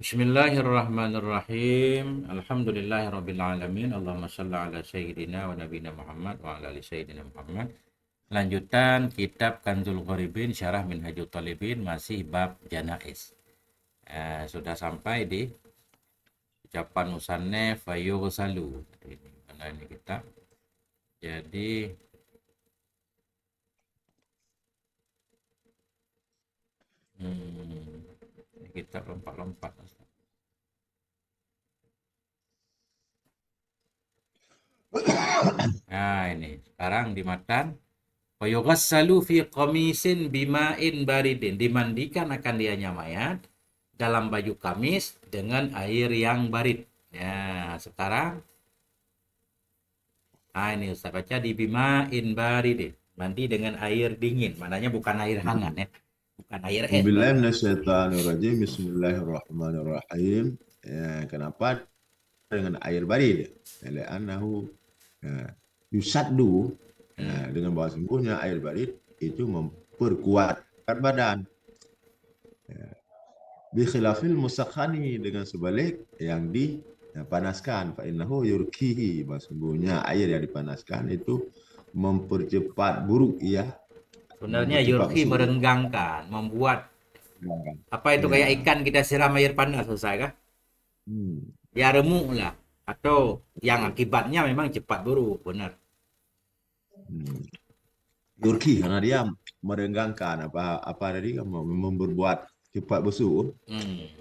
Bismillahirrahmanirrahim. Alhamdulillahirabbil alamin. Allahumma shalli ala sayyidina wa nabiyina Muhammad wa ala ali sayyidina Muhammad. Lanjutan kitab Kanzul Gharibin Syarah Minhajul Talibin masih bab janaiz. Sudah sampai di ucapan musannef fayughsalu. Ini mana ini kitab. Jadi ini kitab lompat-lompat. Nah, ini sekarang di matan fayughassalu fi qamisin bima'in baridin, dimandikan akan dianya mayat dalam baju kamis dengan air yang barid. Ya, sekarang ini Ustaz baca di bima'in baridin, mandi dengan air dingin, maknanya bukan air hangat ya, bukan air es. Billahi minasyaitonirrajim. Bismillahirrahmanirrahim. Ya, kenapa dengan air barid? Li'annahu yusaddu, dengan bahasa sungguhnya air barid itu memperkuat badan. Bi khilafil musakhani, dengan sebalik yang dipanaskan. Fa innahu yurkihi, bahasa sungguhnya air yang dipanaskan itu mempercepat buruk ya. Sebenarnya Mempercepat yurki busuk. merenggangkan, membuat apa itu kayak Ya. ikan kita siram air panas selesai kah? Ya remuk lah, atau yang akibatnya memang cepat buruk, benar. Turki karena dia merenggangkan apa tadi membuat cepat busuk.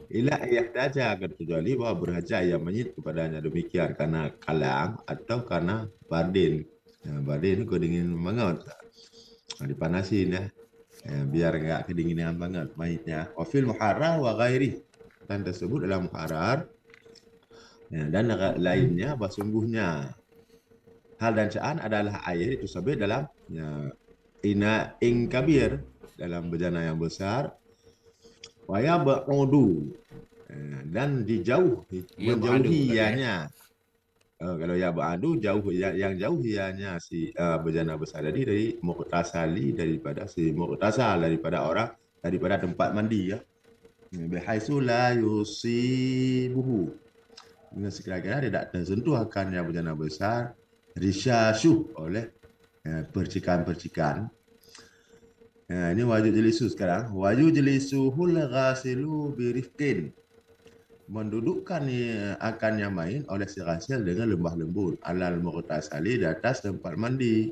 Ila yahtaja, kecuali bahwa berhaja ia menyit kepadanya demikian karena kalang atau karena bardin. Bardin itu kedingin banget. Dipanasin ya. Biar nggak kedinginan banget mayitnya. Wafil muharrar wa ghairi, dan tersebut dalam muharrar dan lainnya sungguhnya. Hal dan sya'an adalah air itu sabit dalam ina ing kabir, dalam bejana yang besar. Waya ba'udu, dan menjauhi ianya. Kalau ya ba'adu jauh, yang jauh ianya si bejana besar tadi dari muqtasali, daripada si muqtasal, daripada tempat mandi ya. Bihaitsu la yusibuhu, dengan sekiranya tidak tersentuh akannya bejana besar risyashuh oleh percikan-percikan. Ini wajib jelisu sekarang. Wajib jelisuhul ghasilu birifkin, mendudukkan akannya main oleh si ghasil dengan lembah lembut, alal muqtasali, di atas tempat mandi,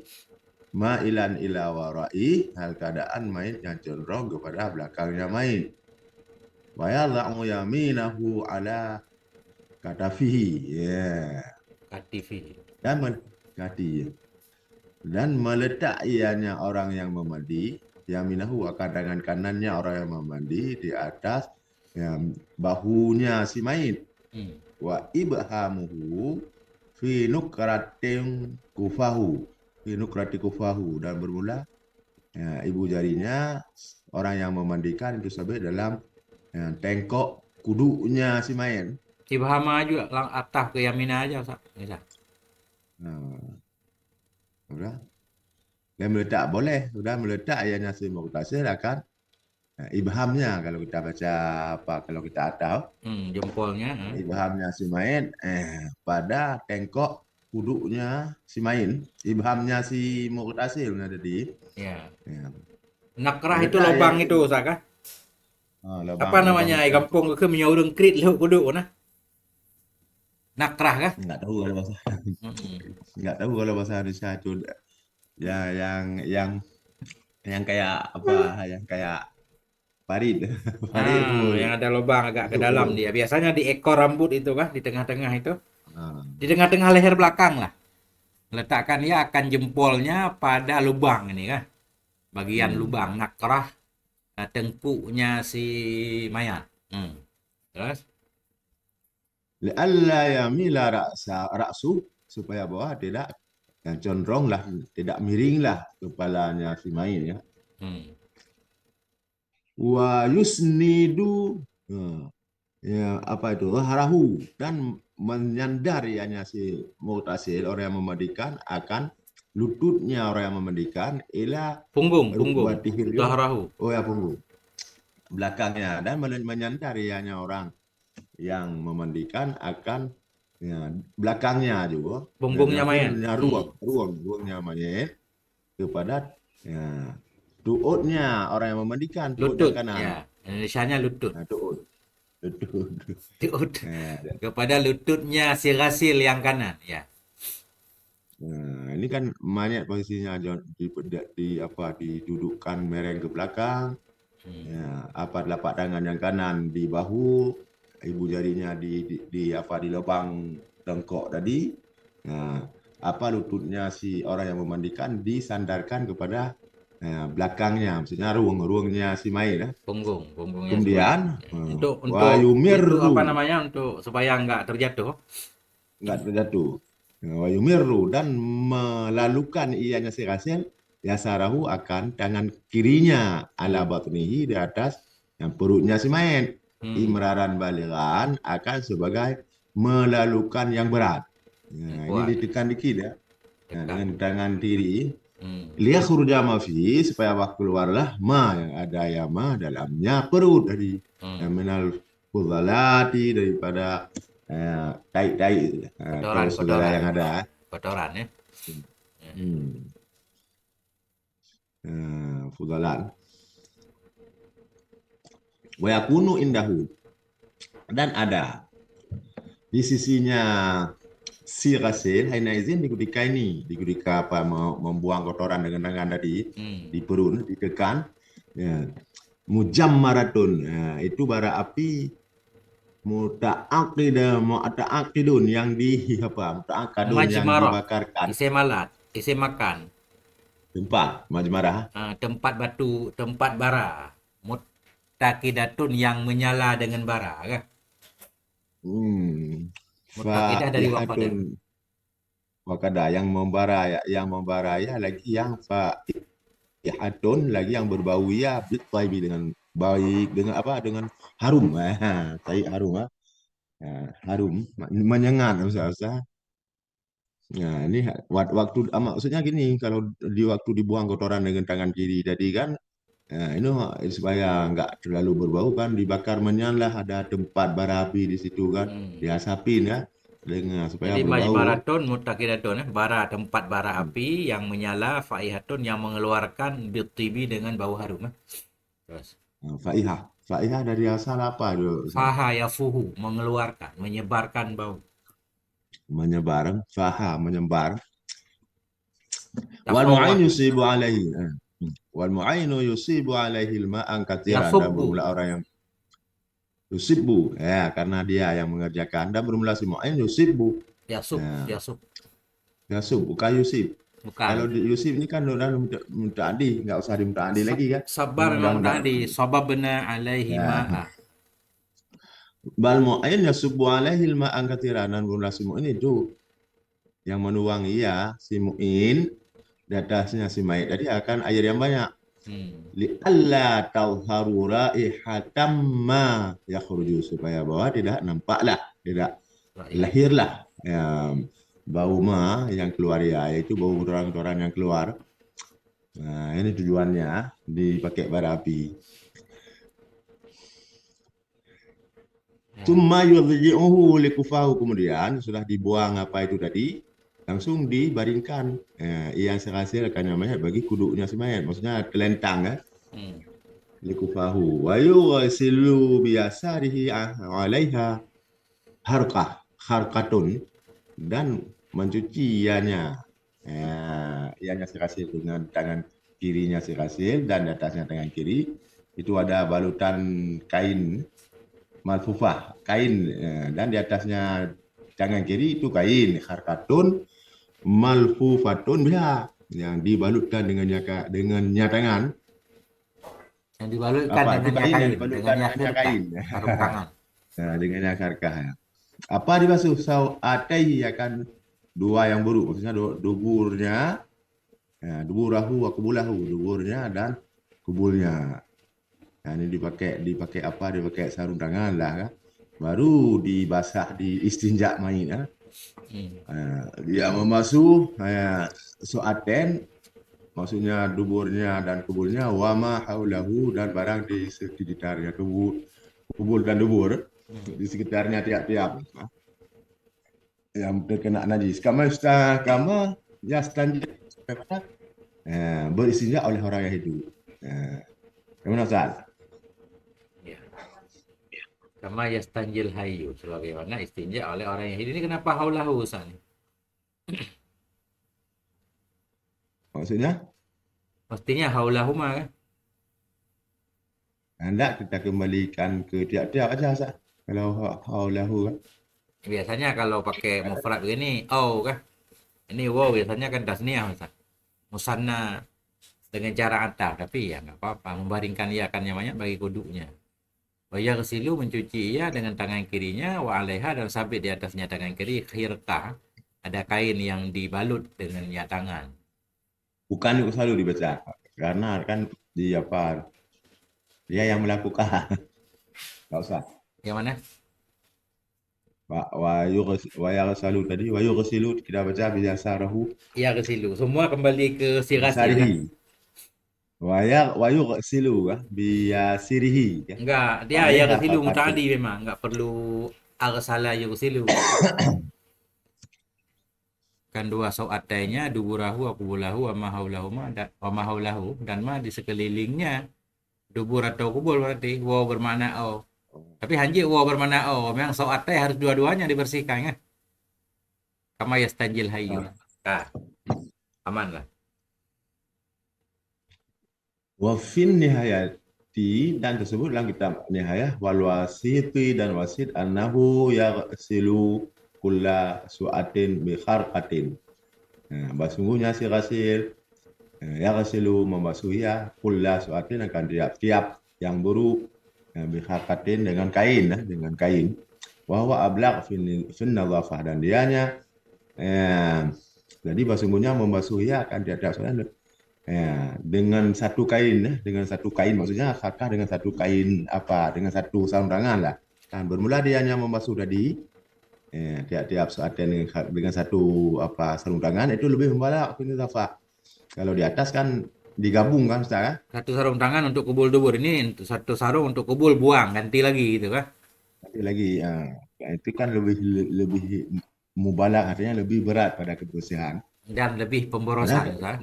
ma'ilan ila warai, hal keadaan main yang cenderung kepada belakangnya main. Wa yadha'u yaminahu ala katafihi, Katifi. Dan meletak ianya orang yang memandi, yaminahu akan tangan kanannya orang yang memandi di atas bahunya si mayit. Wa ibhamuhu fi nukratin kufahu, dan bermula ibu jarinya orang yang memandikan itu sampai dalam tengkok kudunya si mayit. Ibhama juga lang atah ke yamina aja Ustaz. Bisa. Sudah. Dan meletak boleh, sudah meletak ianya si muqtasil akan ibhamnya, kalau kita baca kalau kita atau Jempolnya. ibhamnya si main pada tengkok kudunya si main, ibhamnya si muqtasil tadi. Ya. Ya. Nakrah itu Meletak lubang ya, itu Ustaz kah? Apa lubang namanya? Kampung ke menyaurung krit lu kudu nah. Nakrah kah? nggak tahu kalau bahasa nggak tahu kalau bahasa Indonesia itu ya, yang kayak apa, yang kayak parit. Parit Yang ada lubang agak ke dalam dia. Biasanya di ekor rambut itu kah, di tengah-tengah itu. Di tengah-tengah leher belakang lah. Letakkan dia akan jempolnya pada lubang ini kah. Bagian lubang nakrah tengkuknya si mayat. Terus? Li'alla yamila ra'su, supaya bawah tidak yang condong lah, tidak miring lah kepalanya si main ya. Wa yusnidu, apa itu, harahu, dan menyandar ianya si mu'tasil, orang yang memandikan, akan lututnya orang yang memandikan, ila Punggung. rukbatihil, Zahrahu. oh ya, punggung belakangnya, dan menyandar ianya orang yang memandikan akan ya, belakangnya juga dan Punggungnya mayat. akhirnya ruangnya mayat kepada ya, tuutnya orang yang memandikan, tuut yang Lutut, kanan. ya. Indonesianya lutut. Nah, tuut. Tuut. Lutut. Nah, Kepada lututnya si Rasil yang kanan, ya. nah, ini kan mayat posisinya di apa didudukkan mereng ke belakang. Hmm. Ya, apa telapak tangan yang kanan di bahu, ibu jarinya di apa di lubang tengkok tadi. Nah, apa lututnya si orang yang memandikan disandarkan kepada belakangnya, maksudnya ruangnya si mayit. Punggungnya si mayat. Kemudian Ya. eh, Untuk itu wayumirru apa namanya? Untuk supaya nggak terjatuh. nggak terjatuh. Wayumirru dan melalukan ianya si Rasul yasarahu akan tangan kirinya ala Hmm. batnihi di atas yang perutnya si mayit. Hmm. Imraran baliran akan sebagai melalukan yang berat. Nah, ini Kuat. ditekan dikit ya. Nah, Tekan. dengan tangan kiri Hmm. lihat khurja ma fi supaya keluarlah ma yang ada ya ma dalamnya perut tadi. Hmm. Yang minal fudhalati daripada tai-tai atau Kotoran, segala kotoran. yang ada. Kotoran ya. Hmm. Fudhalan. Wa yakunu indahu dan ada di sisinya si Rasil Haina izin di ketika ini di ketika apa membuang kotoran dengan tangan tadi Hmm. di perut ditekan ya, mujammaratun ya, itu bara api muta'aqidun yang di apa muta'aqadun yang Majmarah. dibakarkan Isi malat. Isi makan. tempat majmarah. Tempat batu, tempat bara. Mutakidatun yang menyala dengan bara. Kan? Hmm. Mutakidah dari wafat ya. Faihatun wakada yang membara ya lagi yang faihatun lagi yang berbau ya bitaibi dengan baik dengan apa dengan harum tai harum harum menyengat usah. Nah, ini waktu maksudnya gini, kalau di waktu dibuang kotoran dengan tangan kiri tadi kan, ini supaya nggak terlalu berbau kan, dibakar menyala, ada tempat bara api di situ kan, Hmm. diasapin ya, dengan supaya Jadi berbau. majmaratun mutakidatun bara tempat bara Hmm. api yang menyala faihatun yang mengeluarkan bitibi dengan bau harum. Terus Nah, faihah dari asal apa dulu? faha yafuhu mengeluarkan menyebarkan bau. Menyebar, menyebar. Wal mu'ain Tafawah yusibu alaihi. Wal mu'ainu yusibu alaihi al-ma'an katiran dan yasubbu bermula orang yang Yusibbu ya karena dia yang mengerjakan dan bermula si mu'in Yusibbu yasub ya yasub Yusub bukan Yusib. bukan. Kalau di Yusib ini kan udah mutaadi nggak usah dimutaadi lagi kan Sabar ini udah memang udah tadi sababna alaihi ya ma'a. bal mu'in yasubbu alaihi ma'an katiran dan bermula si mu'in itu yang menuang ia si mu'in di atasnya si mayit tadi akan air yang banyak Hmm. li alla tauharu raihatam ma yakhruju supaya bahwa tidak nampaklah tidak Rakyat. lahirlah ya, bau ma yang keluar ya yaitu bau kotoran-kotoran yang keluar. Nah, ini tujuannya dipakai bara api. Ya. Summa yudhi'uhu likufahu kemudian sudah dibuang apa itu tadi langsung dibaringkan yang sehasil akan namanya bagi kuduknya si mayat maksudnya telentang ya Hmm. likufahu wa yughsilu biyasarihi alaiha harqah harqatun dan mencuci ianya ianya si Rasil dengan tangan kirinya si Rasil dan di atasnya tangan kiri itu ada balutan kain malfufah kain dan di atasnya tangan kiri itu kain harkatun malfufatun ya yang dibalutkan dengannya tangan Yang dibalutkan apa itu dengannya kain yang kain, dibalutkan dengannya dengannya khirkah, kain sarung tangan. nah, dengannya harkah ya. Apa dibasuh sau'atai akan dua yang buruk maksudnya duburnya ya, duburahu wa kubulahu duburnya dan kubulnya nah, ini dipakai apa dipakai sarung tangan lah kan baru dibasah di istinja main ya. Hmm. Dia memasuh soaten maksudnya duburnya dan kubulnya wama haulahu dan barang di sekitarnya kubul dan dubur Hmm. di sekitarnya tiap-tiap yang terkena najis. Kama yastanjil beristinja oleh orang yang hidup. Gimana Ustaz? Ya. Kama yastanjil hayyu, sebagaimana istinja oleh orang yang hidup. Ini kenapa haulahu Ustaz? Maksudnya, Mestinya haulahu mah kan. hendak kita kembalikan ke tiap-tiap aja Ustaz. Kalau haulahu kan. Biasanya kalau pakai mufrad begini, oh kan. Ini wow biasanya kan tasniah Ustaz. Musanna dengan cara ataf, tapi ya nggak apa-apa. Membaringkan iakannya banyak bagi kuduknya. Wa yaghsilu mencuci ia dengan tangan kirinya, wa alaiha dan sabit di atasnya tangan kiri khirqah. Ada kain yang dibalut dengan ya tangan. Bukan itu selalu dibaca. Karena kan di apa, dia yang melakukan. Nggak usah. Yang mana? Wa yaghsalu tadi, wa yughsilu kita baca biyasarahu Ya ghasilu. Semua kembali ke sirasil kan? bisarihi. Wa yughsilu biyasirihi ya. Enggak, dia Wa ya alaiha ghasilu faqatun. muta'addi memang, enggak perlu aghsala yughsilu. Kan dua sau'atainya duburahu akubulahu wa mahaulahu wa mahaulahu dan ma di sekelilingnya dubur atau kubul berarti waw bermakna o. Tapi hanji waw bermakna o, memang sau'atai harus dua-duanya dibersihkan kan? Kama yastanjil hayyu. Nah, aman lah. Wa fin nihayati dan tersebut dalam kitab nihayah wal wasiti dan wasit annahu yaghsilu kulla su'atin bi kharqatin. Sungguhnya si Ghasil yaghsilu membasuhi ya kulla su'atin akan tiap-tiap yang buruk bi kharqatin dengan kain dengan kain. Wa huwa ablaq fin nadhafah dan dianya jadi sesungguhnya membasuhi ya akan tiap-tiap soalan dengan satu kain maksudnya akad dengan satu kain apa dengan satu sarung tangan lah. Dan bermula dia hanya membasuh tadi tiap-tiap saat dengan satu apa sarung tangan itu lebih membalak ini Zafa. Kalau di atas kan digabung kan Ustaz kan? Satu sarung tangan untuk kubul dubur, ini satu sarung untuk kubul buang, ganti lagi gitu kan. Tapi lagi itu kan lebih lebih mubalak artinya lebih berat pada kebersihan. Dan lebih pemborosan Padahal kan.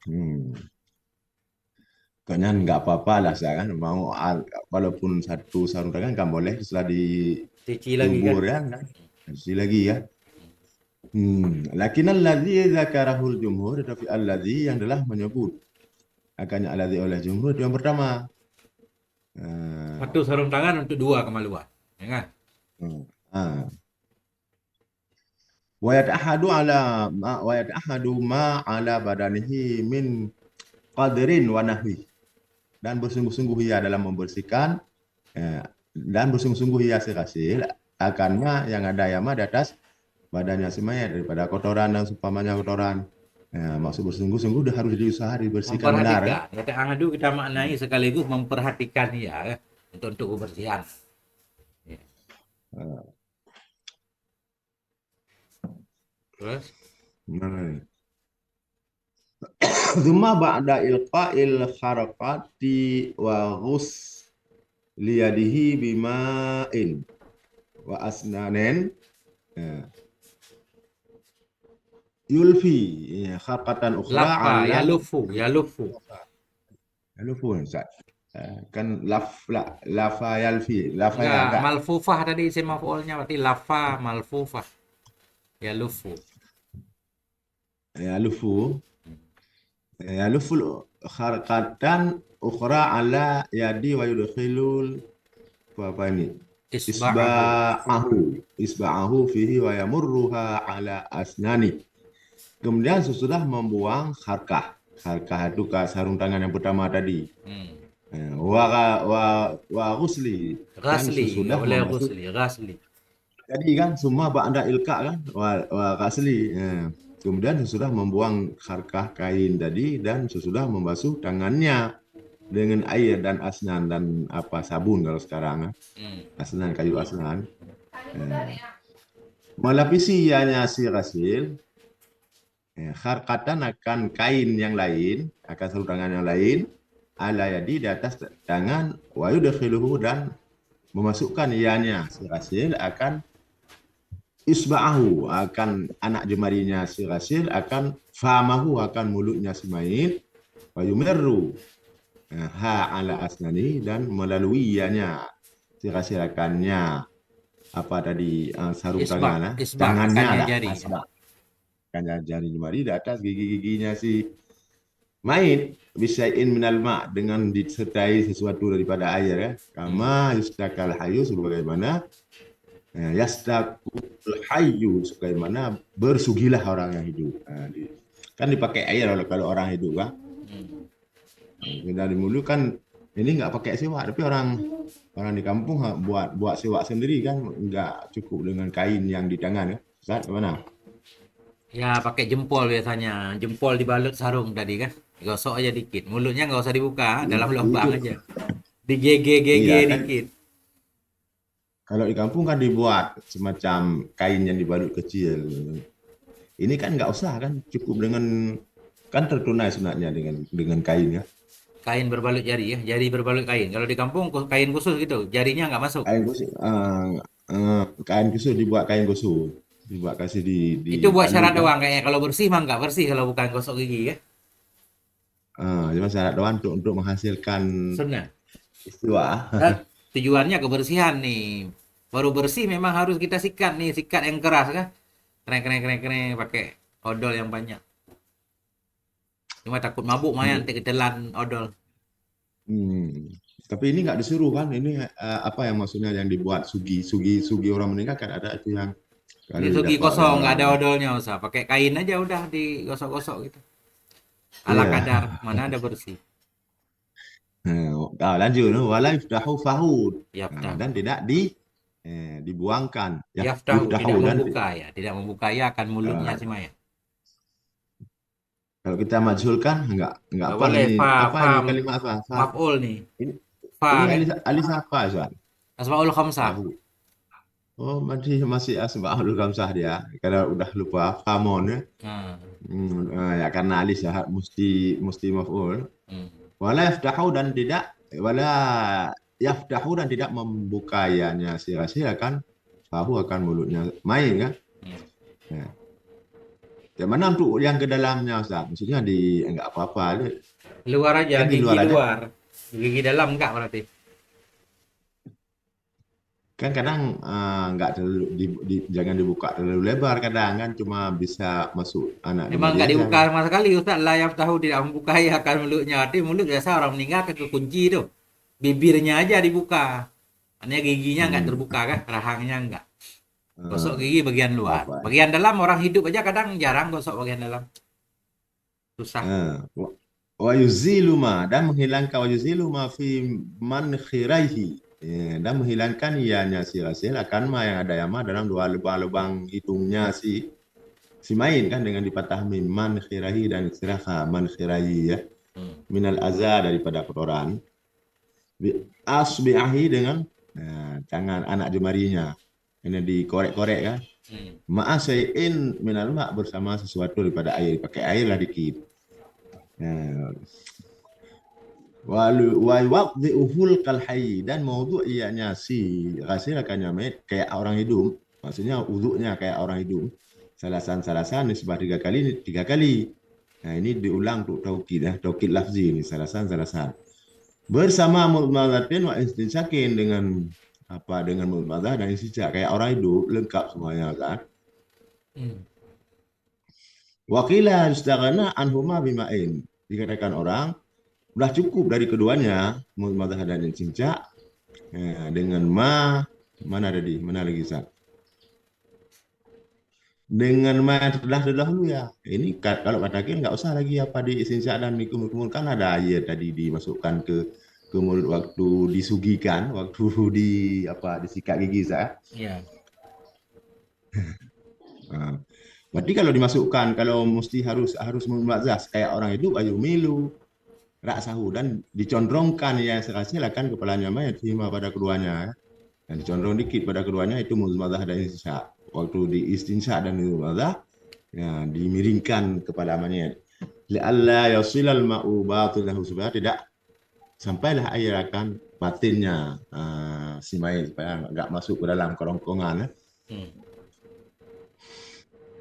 hmm, Pokoknya nggak apa-apa lah saya kan mau walaupun satu sarung tangan kan boleh setelah Cuci lagi kan. dijubur ya kan isi lagi ya. Lakin alladzi dzakarahul jumhur tapi alladzi yang telah menyebut akannya alladzi oleh jumhur itu yang pertama. Satu sarung tangan untuk dua kemaluan. Ya kan? Hmm. Ah. Wa yata'ahadu ma ala badanihi min qadrin wa nahwi dan bersungguh-sungguh ia dalam membersihkan eh, dan bersungguh-sungguh ia hasil akan ma yang ada yama di atas badannya semuanya daripada kotoran dan seumpamanya kotoran. Maksud bersungguh-sungguh udah harus diusaha dibersihkan benar kan? Memperhatikan. Kata ahadu kita maknai sekaligus memperhatikan ya kan? Untuk kebersihan. Ya. Eh, Terus Nah, Zuma ba'da ilqa'il harakati wa ghus liyadihi bima'in wa asnanen eh, yulfi kharqatan ukhra lafa ala ya lufu ya lufu. yulfu Ustaz. Kan lafa yalfi lafa ya Enggak, enggak malfufah tadi isim maf'ulnya berarti lafa malfufah. Ya lufu. yalfu yalfu kharqatan ukhra ala yadi wa yudkhilul apa ini Isba'ahu. isba'ahu fihi wa yamurruha ala asnani. Kemudian sesudah membuang harkah itu ke sarung tangan yang pertama tadi. Hmm. Wa ghusli dan Ghasli, sesudah nggak boleh membasuh. ghusli, ghasli. Tadi kan semua ba'da ilka kan wa ghasli. Kemudian sesudah membuang harkah kain tadi dan sesudah membasuh tangannya dengan air dan asnan dan apa sabun kalau sekarang Hmm. asnan kayu asnan. Melapisi ianya si ghasil kharqatan akan kain yang lain, akan sarung tangan yang lain, ala yadi di atas tangan, wa yudkhiluhu dan memasukkan ianya si Ghasil akan isba'ahu, akan anak jemarinya si Ghasil, akan famahu, akan mulutnya si Ma'in, wa yumirru ha ala asnani, dan melalui ianya si Ghasil akannya apa tadi sarung tangan, Isbak, tangannya kannya dah jari. asbak, kan jari jemari di atas gigi-giginya si Ma'in, bisain minal ma, dengan disertai sesuatu daripada air ya. Kama yustakal hayu, sebagaimana yastakul hayu, sebagaimana bersugilah orang yang hidup. Kan dipakai air kalau orang hidup kan. Dari mulu kan ini nggak pakai siwak, tapi orang di kampung buat siwak sendiri kan, nggak cukup dengan kain yang di tangan ya. Ustaz, mana? Ya pakai jempol biasanya. Jempol dibalut sarung tadi kan. Gosok aja dikit. Mulutnya nggak usah dibuka, dalam lubang Itu aja. Digege-gege iya kan. dikit. Kalau di kampung kan dibuat semacam kain yang dibalut kecil. Ini kan nggak usah kan, cukup dengan kan tertunai sunatnya dengan kain ya. Kain berbalut jari ya. Jari berbalut kain. Kalau di kampung kain khusus gitu. Jarinya nggak masuk. Kain kusut, kain kusut, dibuat kain kusut, dibuat kasih di Itu buat tanduk syarat kan. doang kayaknya. Kalau bersih mah nggak bersih kalau bukan gosok gigi ya. Cuma syarat doang untuk menghasilkan Sunnah. istiwa. Dan tujuannya kebersihan nih. Baru bersih memang harus kita sikat nih. Sikat yang keras kan. Keren keren keren keren pakai odol yang banyak. Cuma takut mabuk mah nanti ketelan odol. Hmm. Tapi ini nggak disuruh kan? Ini apa yang maksudnya yang dibuat sugi orang meninggal kan, ada itu yang Ini kalau sugi didapat oleh kosong, nggak orang. ada odolnya usah. Pakai kain aja udah digosok-gosok gitu. Ala Iya. kadar, mana ada bersih. Lanjut, wala yuftahu fahud. Dan Yaftahu. tidak dibuangkan, ya Yaftahu, yuftahu, tidak dan membuka ya. Tidak membuka ya akan mulutnya eh, si mayat. kalau kita majhulkan nggak Nggak apa boleh, ini, fa, apa fa, ini kalimat apa, maf'ul nih. ini Fa ini kan. alis apa Soal? Asmaul khamsah. Fahu. Oh, masih asbabul khamsah dia, karena udah lupa famon ya. Nah, Ya karena alis ya, mesti maf'ul. hmm, Wala yaftahu, dan tidak, wala yaftahu, dan tidak membukanya silakan fahu, akan mulutnya main kan. hmm. Ya. Yang mana untuk yang ke dalamnya Ustaz? Maksudnya di enggak apa-apa, Luar aja, kan di gigi luar aja. luar. Gigi dalam enggak berarti. Kan kadang enggak terlalu jangan dibuka terlalu lebar, kadang kan cuma bisa masuk anak Memang jemari enggak aja dibuka kan. sama sekali Ustaz. La yaftahu tidak membuka ya akan mulutnya. Arti mulut biasa orang meninggal ke kunci tuh. Bibirnya aja dibuka. Artinya giginya enggak Hmm. terbuka kan, rahangnya enggak. Gosok eh, gigi bagian luar. apa? Bagian dalam orang hidup aja kadang jarang gosok bagian dalam. Susah. Wa wa yuzilu ma, dan menghilangkan, wa yuzilu ma fi mankhiraihi. Dan menghilangkan ianya si hasil akan ma, yang ada yama dalam dua lubang-lubang hidungnya si main kan, dengan dipatah mim, mankhirahi dan istiraha mankhirahi ya, Hmm. minal aza, daripada kotoran, bi asbi'ahi, dengan tangan anak jemarinya ini dikorek-korek kan, Hmm. ma'asain minal ma, bersama sesuatu daripada air, pakai air lah dikit. Nah, wa yuwadhi'uhul kal hayy, dan maudhu ianya si ghasil akan nyamit kayak orang hidup, maksudnya wudhunya kayak orang hidup, salasan nisbah tiga kali. Nah ini diulang untuk taukid ya, taukid lafzi ini, salasan bersama mudmadatin wa istinsakin, dengan apa, dengan mudmadah dan istinsak, kayak orang hidup lengkap semuanya kan. Hmm. Wakila istaghana anhuma bima'in, dikatakan orang udah cukup dari keduanya, mudmadah dan istinsak, dengan mana tadi, mana lagi Ustaz? Dengan ma yang terdahulu ya. Ini kalau katakan nggak usah lagi apa di istinsak dan dikumur-kumur, kan ada air tadi dimasukkan ke mulut waktu disugikan, waktu di apa, disikat gigi Ustaz. Iya. Nah, berarti kalau dimasukkan, kalau mesti harus memazah kayak orang hidup, ayu milu ra'sahu, dan dicondrongkan yang silakan kepalanya mayat hima pada keduanya, dan dicondrong dikit pada keduanya, itu muzmadah dan istinsak. Waktu di istinsak dan muzmadah, ya, dimiringkan kepala mayat. Li'alla yasilal ma'u batilahu, supaya tidak sampailah air akan batinnya si mayit supaya nggak masuk ke dalam kerongkongan. Hmm.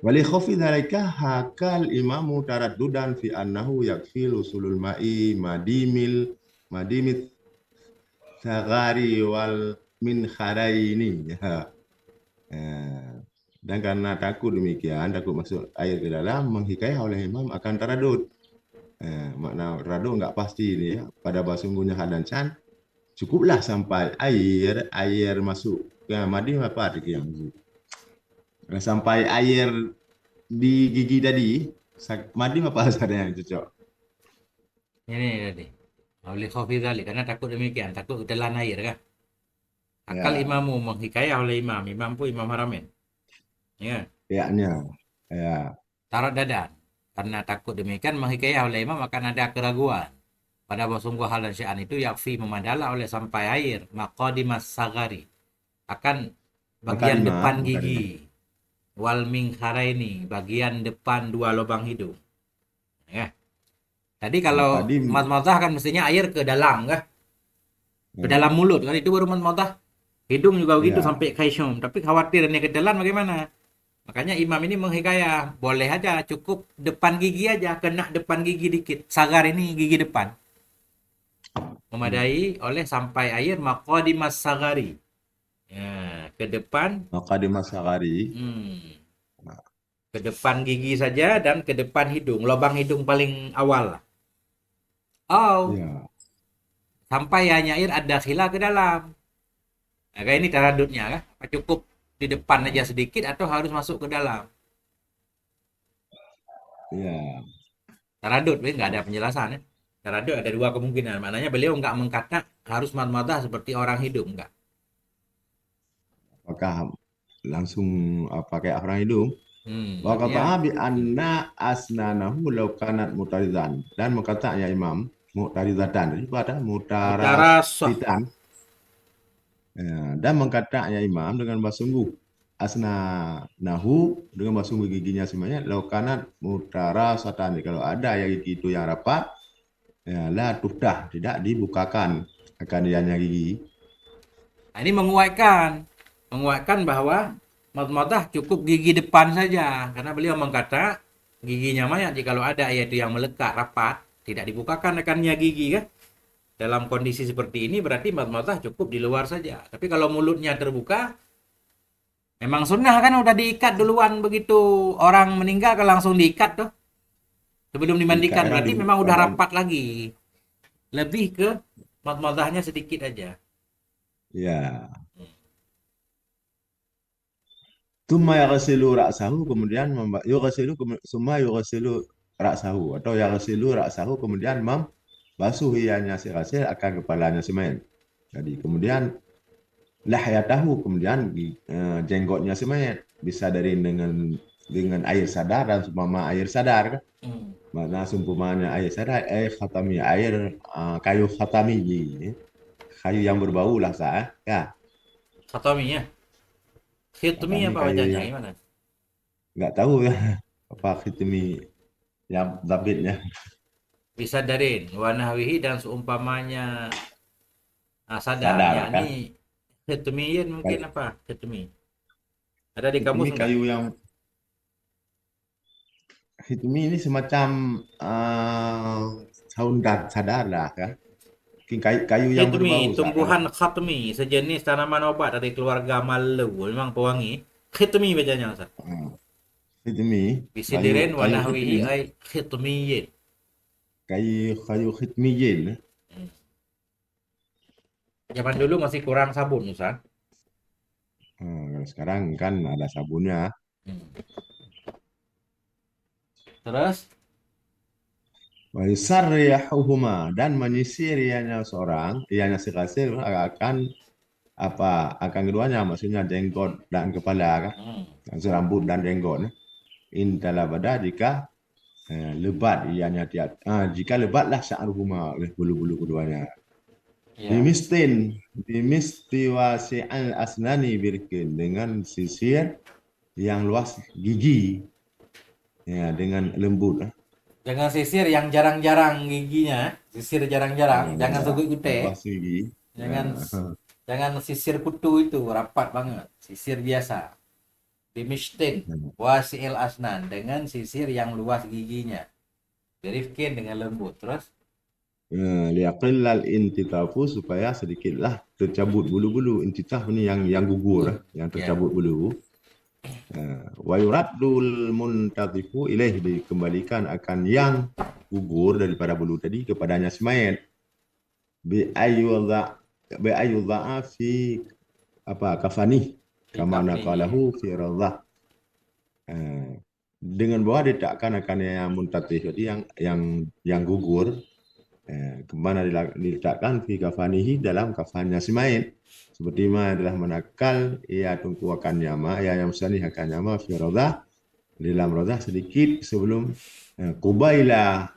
Wali khafi dzalika hakal imamu taraddudan fi annahu yakfi usulul ma'i madimit sagari wal min kharaini. Ya. Dan karena takut demikian, takut masuk air ke dalam, menghikayah oleh imam akan taradud. Makna taradud nggak pasti ini ya. Pada bahasa sungguhnya had dan can, cukuplah sampai air masuk ke madi apa arti yang sampai air di gigi tadi, madi apa saja yang cocok. Ini tadi. Oleh khafi dzalik, karena takut demikian, takut ketelan air kan. Akal Ya, imamu menghikayah oleh imam, imam pun imam haramin. Ya, kayaknya. Ya, tarat dadan. Karena takut demikian menghikayah oleh imam akan ada keraguan. Pada bahwa sungguh hal dan sya'an itu yakfi memadalah oleh sampai air maqadimas sagari akan bagian depan makadimah. gigi wal mingkharaini bagian depan dua lubang hidung ya. Tadi kalau Makadim, madmadah kan mestinya air ke dalam kan, ke dalam ya, mulut kan itu baru madmadah. Hidung juga begitu ya, sampai kaisyum, tapi khawatir ini ke dalam bagaimana. Makanya imam ini menghikayah boleh aja cukup depan gigi aja, kena depan gigi dikit, sagar ini gigi depan memadai oleh sampai air maqadimas sagari ya, ke depan. makadimah sagari. Hmm. Ke depan gigi saja dan ke depan hidung, lubang hidung paling awal. Oh, Ya, sampai hanya air ada khila ke dalam. Nah, kayak ini taradutnya kan? Apa cukup di depan aja sedikit atau harus masuk ke dalam? ya. Taradut, nggak ada penjelasan ya. Taradut ada dua kemungkinan. Maknanya beliau nggak mengkata harus madmadah seperti orang hidung, nggak. Apakah langsung pakai orang hidung? Wa Artinya qata'a bi anna asnanahu law kanat mutarizan. Dan berkatanya Imam mutarizatan itu ada mutarasoh. mutarasitan. Ya, dan mengkatanya Imam dengan bahasa sungguh asnanahu dengan bahasa sungguh giginya semuanya law kanat mutarasatan. Kalau ada yang gigi itu yang rapat, ya la tuftah, tidak dibukakan akan dianya gigi. Nah, ini menguatkan bahwa madmadah cukup gigi depan saja karena beliau mengkata giginya mayat jikalau ada yaitu yang melekat rapat tidak dibukakan rekannya gigi kan. Dalam kondisi seperti ini berarti madmadah cukup di luar saja. Tapi kalau mulutnya terbuka memang sunnah kan udah diikat duluan begitu orang meninggal kan langsung diikat tuh sebelum dimandikan Dikira berarti memang udah rapat lagi. Lebih ke madmadahnya sedikit aja. ya. Tumma yaghsilu ra'sahu kemudian yughsilu summa yughsilu ra'sahu atau yaghsilu ra'sahu kemudian membasuh ianya si ghasil akan kepalanya si mayit. Jadi kemudian lahyatahu kemudian jenggotnya si mayit bisa dari dengan air sadar dan seumpama air sadar kan. Hmm. Mana seumpamanya air sadar air khatami air kayu khatami kayu yang berbau lah sah ya. Khatominya. Khitmi Khatami apa kayu bacanya yang gimana? nggak tahu ya apa khitmi yang tabitnya. Bisadarin, wanahwihi dan seumpamanya sadar, Sadar kan. yakni khitmiyin mungkin Kayu, apa? Khitmi. Ada di hitmi kamus enggak? kayu yang hitmi ini semacam daun sadar lah kan. Mungkin kayu yang Khitmi, berbau sah kalau tumbuhan khatmi, sejenis tanaman obat dari keluarga malu, memang pewangi. Khitmi bacanya Ustaz. hitmi kayu Bisidirin kayu hitmi wanahwihi ay khitmiyin. kayu hitmiyin. Zaman dulu masih kurang sabun Ustaz. Kalau sekarang kan ada sabunnya. Hmm. Terus Wa yusarrihuhuma dan menyisir ianya seorang, ianya si kasir akan apa akan keduanya maksudnya jenggot dan kepala kan, hmm. maksud rambut dan jenggot. Intala pada jika lebat ianya tiap jika lebatlah sya'ruhuma oleh bulu-bulu keduanya. Ya. Bimistin bimistiwasi al asnani birkin dengan sisir yang luas gigi ya dengan lembut. Jangan sisir yang jarang-jarang giginya, sisir jarang-jarang, jangan Ya, teguk gede. lepas gigi. Jangan Ya. jangan sisir kutu itu rapat banget. Sisir biasa. Bimishtin wasi'il asnan dengan sisir yang luas giginya. Dirifkin dengan lembut. Terus Liaqillal intitafu supaya sedikitlah tercabut bulu-bulu. Intitaf ini yang gugur, yang ya. tercabut bulu. Wa yuraddul muntatifu ilaih, dikembalikan akan yang gugur daripada bulu tadi kepadanya si mayit. Bi ayyudha fi kafani kama Dikafnihi. naqalahu fi radhah. Dengan bahwa diletakkan akan yang muntatih, jadi yang gugur, kemana diletakkan fi kafanihi, dalam kafannya si mayit, seperti mana adalah manakal ia tungku akan nyama, ia yang musani akan nyama fi radhah, dalam radhah sedikit sebelum qubaila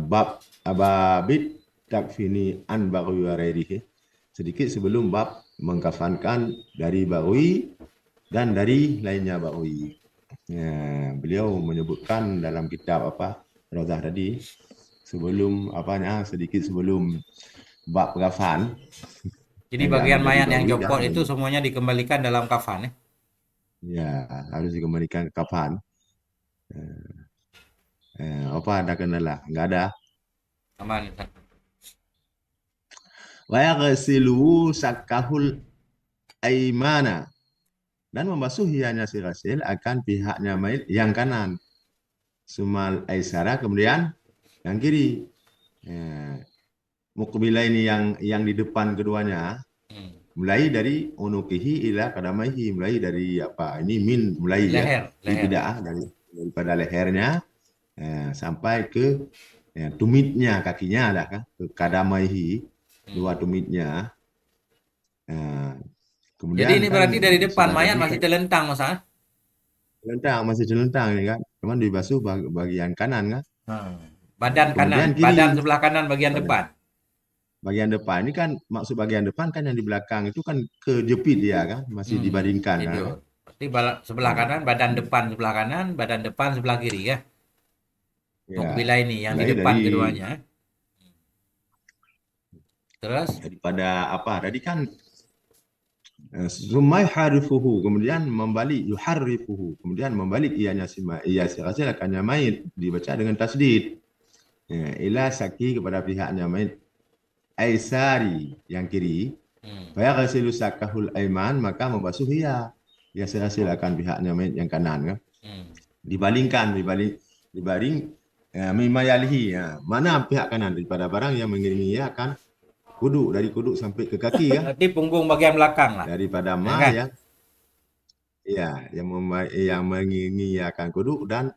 bab ababit takfini an bagwi warairihi, sedikit sebelum bab mengkafankan dari bagwi dan dari lainnya bagwi. Beliau menyebutkan dalam kitab Raudhah tadi, sebelum sedikit sebelum bab kafan, Jadi dan bagian dari mayat yang bagwi copot dah itu semuanya dikembalikan dalam kafan ya. ya harus dikembalikan ke kafan. Apa ada kendala? Enggak ada. Aman. Wa yaghsilu sakahul aimana, dan membasuh ianya si ghasil akan pihaknya mayit yang kanan, sumal aisara, kemudian yang kiri. Mukbila ini yang di depan keduanya, mulai dari unukihi ila kadamaihi, mulai dari ini mulai ya, Leher, leher. ibtidaah daripada lehernya sampai ke tumitnya, kakinya ada kan, ke kadamaihi, dua tumitnya. Jadi Kemudian ini kan berarti dari depan sudah mayat tadi masih kan telentang Mas. Ah? masih celentang ini kan, cuman dibasuh bagian kanan kan. Badan kanan, Kemudian badan kiri, sebelah kanan bagian depan. bagian depan ini kan, maksud bagian depan kan yang di belakang itu kan kejepit dia kan, masih dibandingkan kan. Tidur. Berarti sebelah Nah, kanan, badan depan sebelah kanan, badan depan sebelah kiri ya. ya, Mukbila ini yang di mulai depan dari keduanya. Terus, daripada tadi kan sumai harifuhu, kemudian membalik, yuharrifuhu, kemudian membalik ianya ia si ghasil akannya mayit, dibaca dengan tasdid. Ila saki, kepada pihaknya mayit, aisari, yang kiri. Faya ghasilu sakahul aiman, maka membasuh ia si ghasil akan pihaknya mayit yang kanan kan. Dibaling mimayalihi, mana pihak kanan daripada barang yang mengiringi ia akan kuduk, dari kuduk sampai ke kaki kan, berarti punggung bagian belakang lah. daripada Ya kan? yang mengiyakan kuduk dan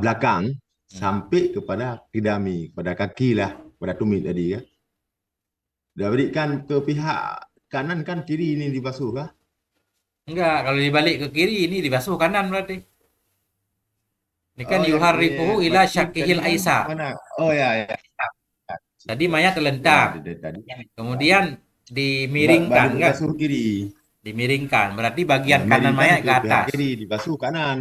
belakang sampai kepada kidami, pada kaki lah, pada tumit tadi ya. Dah berikan ke pihak kanan kan, kiri ini dibasuh kah? Enggak, kalau dibalik ke kiri ini dibasuh kanan berarti. Ini kan Oh, yuharrifuhu ila berarti tadi syakihil kan aisar. mana? Oh ya, ya. Tadi mayat Ya, terlentang. tadi Kemudian dimiringkan baru kan? dibasuh kiri. Dimiringkan. Berarti bagian kanan Miringkan mayat ke ke pihak atas. kiri, dibasuh kanan.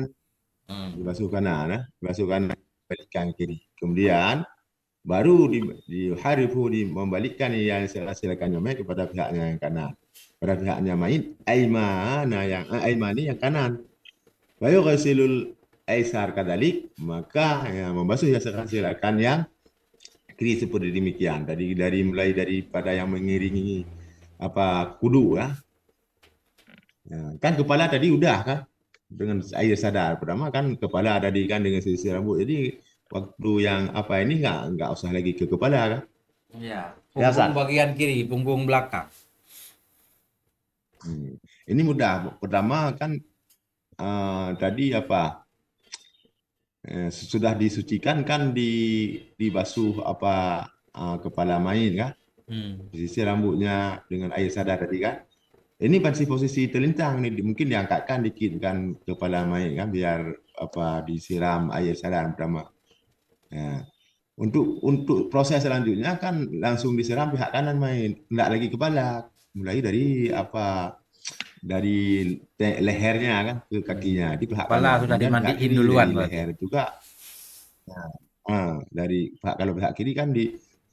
Hmm. Dibasuh kanan, dibasuh kanan, balikkan kiri. Kemudian baru diharifu, membalikkan yang hasilkannya mayit kepada pihaknya yang kanan, pada pihaknya mayit aimani, yang kanan. Bayu ghasilul aisar kadalik, maka membasuh yang hasilkan yang kiri seperti demikian. Mulai daripada yang mengiringi kudu ya. Kan kepala tadi udah kan dengan air sadar, pertama kan kepala ada di kan dengan sisir rambut, jadi waktu yang ini nggak usah lagi ke kepala kan. Ya, Ya, punggung San. bagian kiri, punggung belakang. Ini mudah. Pertama kan tadi sudah disucikan kan, dibasuh kepala mayit kan, disisir rambutnya dengan air sadar tadi kan. Ini masih posisi terlintang nih, mungkin diangkatkan dikit kan kepala mayit kan, biar disiram air sadar pertama. Untuk proses selanjutnya kan langsung disiram pihak kanan mayit, enggak lagi kepala, mulai dari lehernya kan ke kakinya di pihak Kepala kanan, sudah kemudian pihak dimandiin kiri duluan dari berarti. leher juga Dari kalau pihak kiri kan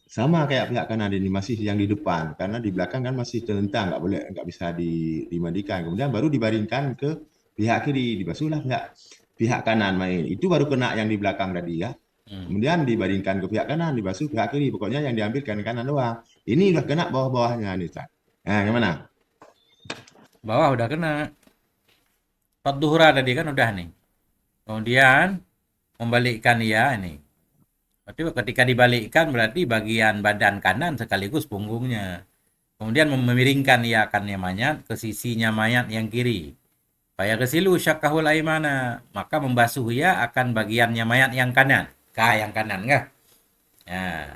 sama kayak pihak kanan ini masih yang di depan karena di belakang kan masih terlentang nggak bisa dimandikan. Kemudian baru dibaringkan ke pihak kiri, dibasuhlah pihak pihak kanan main. Itu baru kena yang di belakang tadi ya. Hmm. Kemudian dibaringkan ke pihak kanan, dibasuh pihak kiri. Pokoknya yang diambil kanan doang. Ini udah kena bawah-bawahnya nih, Ustaz. Nah, gimana? Bawah udah kena. Sholat duhra tadi kan udah nih. Kemudian membalikkan ya ini. Berarti ketika dibalikkan berarti bagian badan kanan sekaligus punggungnya. Kemudian memiringkan iakannya mayat ke sisinya mayat yang kiri. Faya kesilu syakahul aimana. Maka membasuh ia akan bagiannya mayat yang kanan. Yang kanan kah? Ya. Hmm.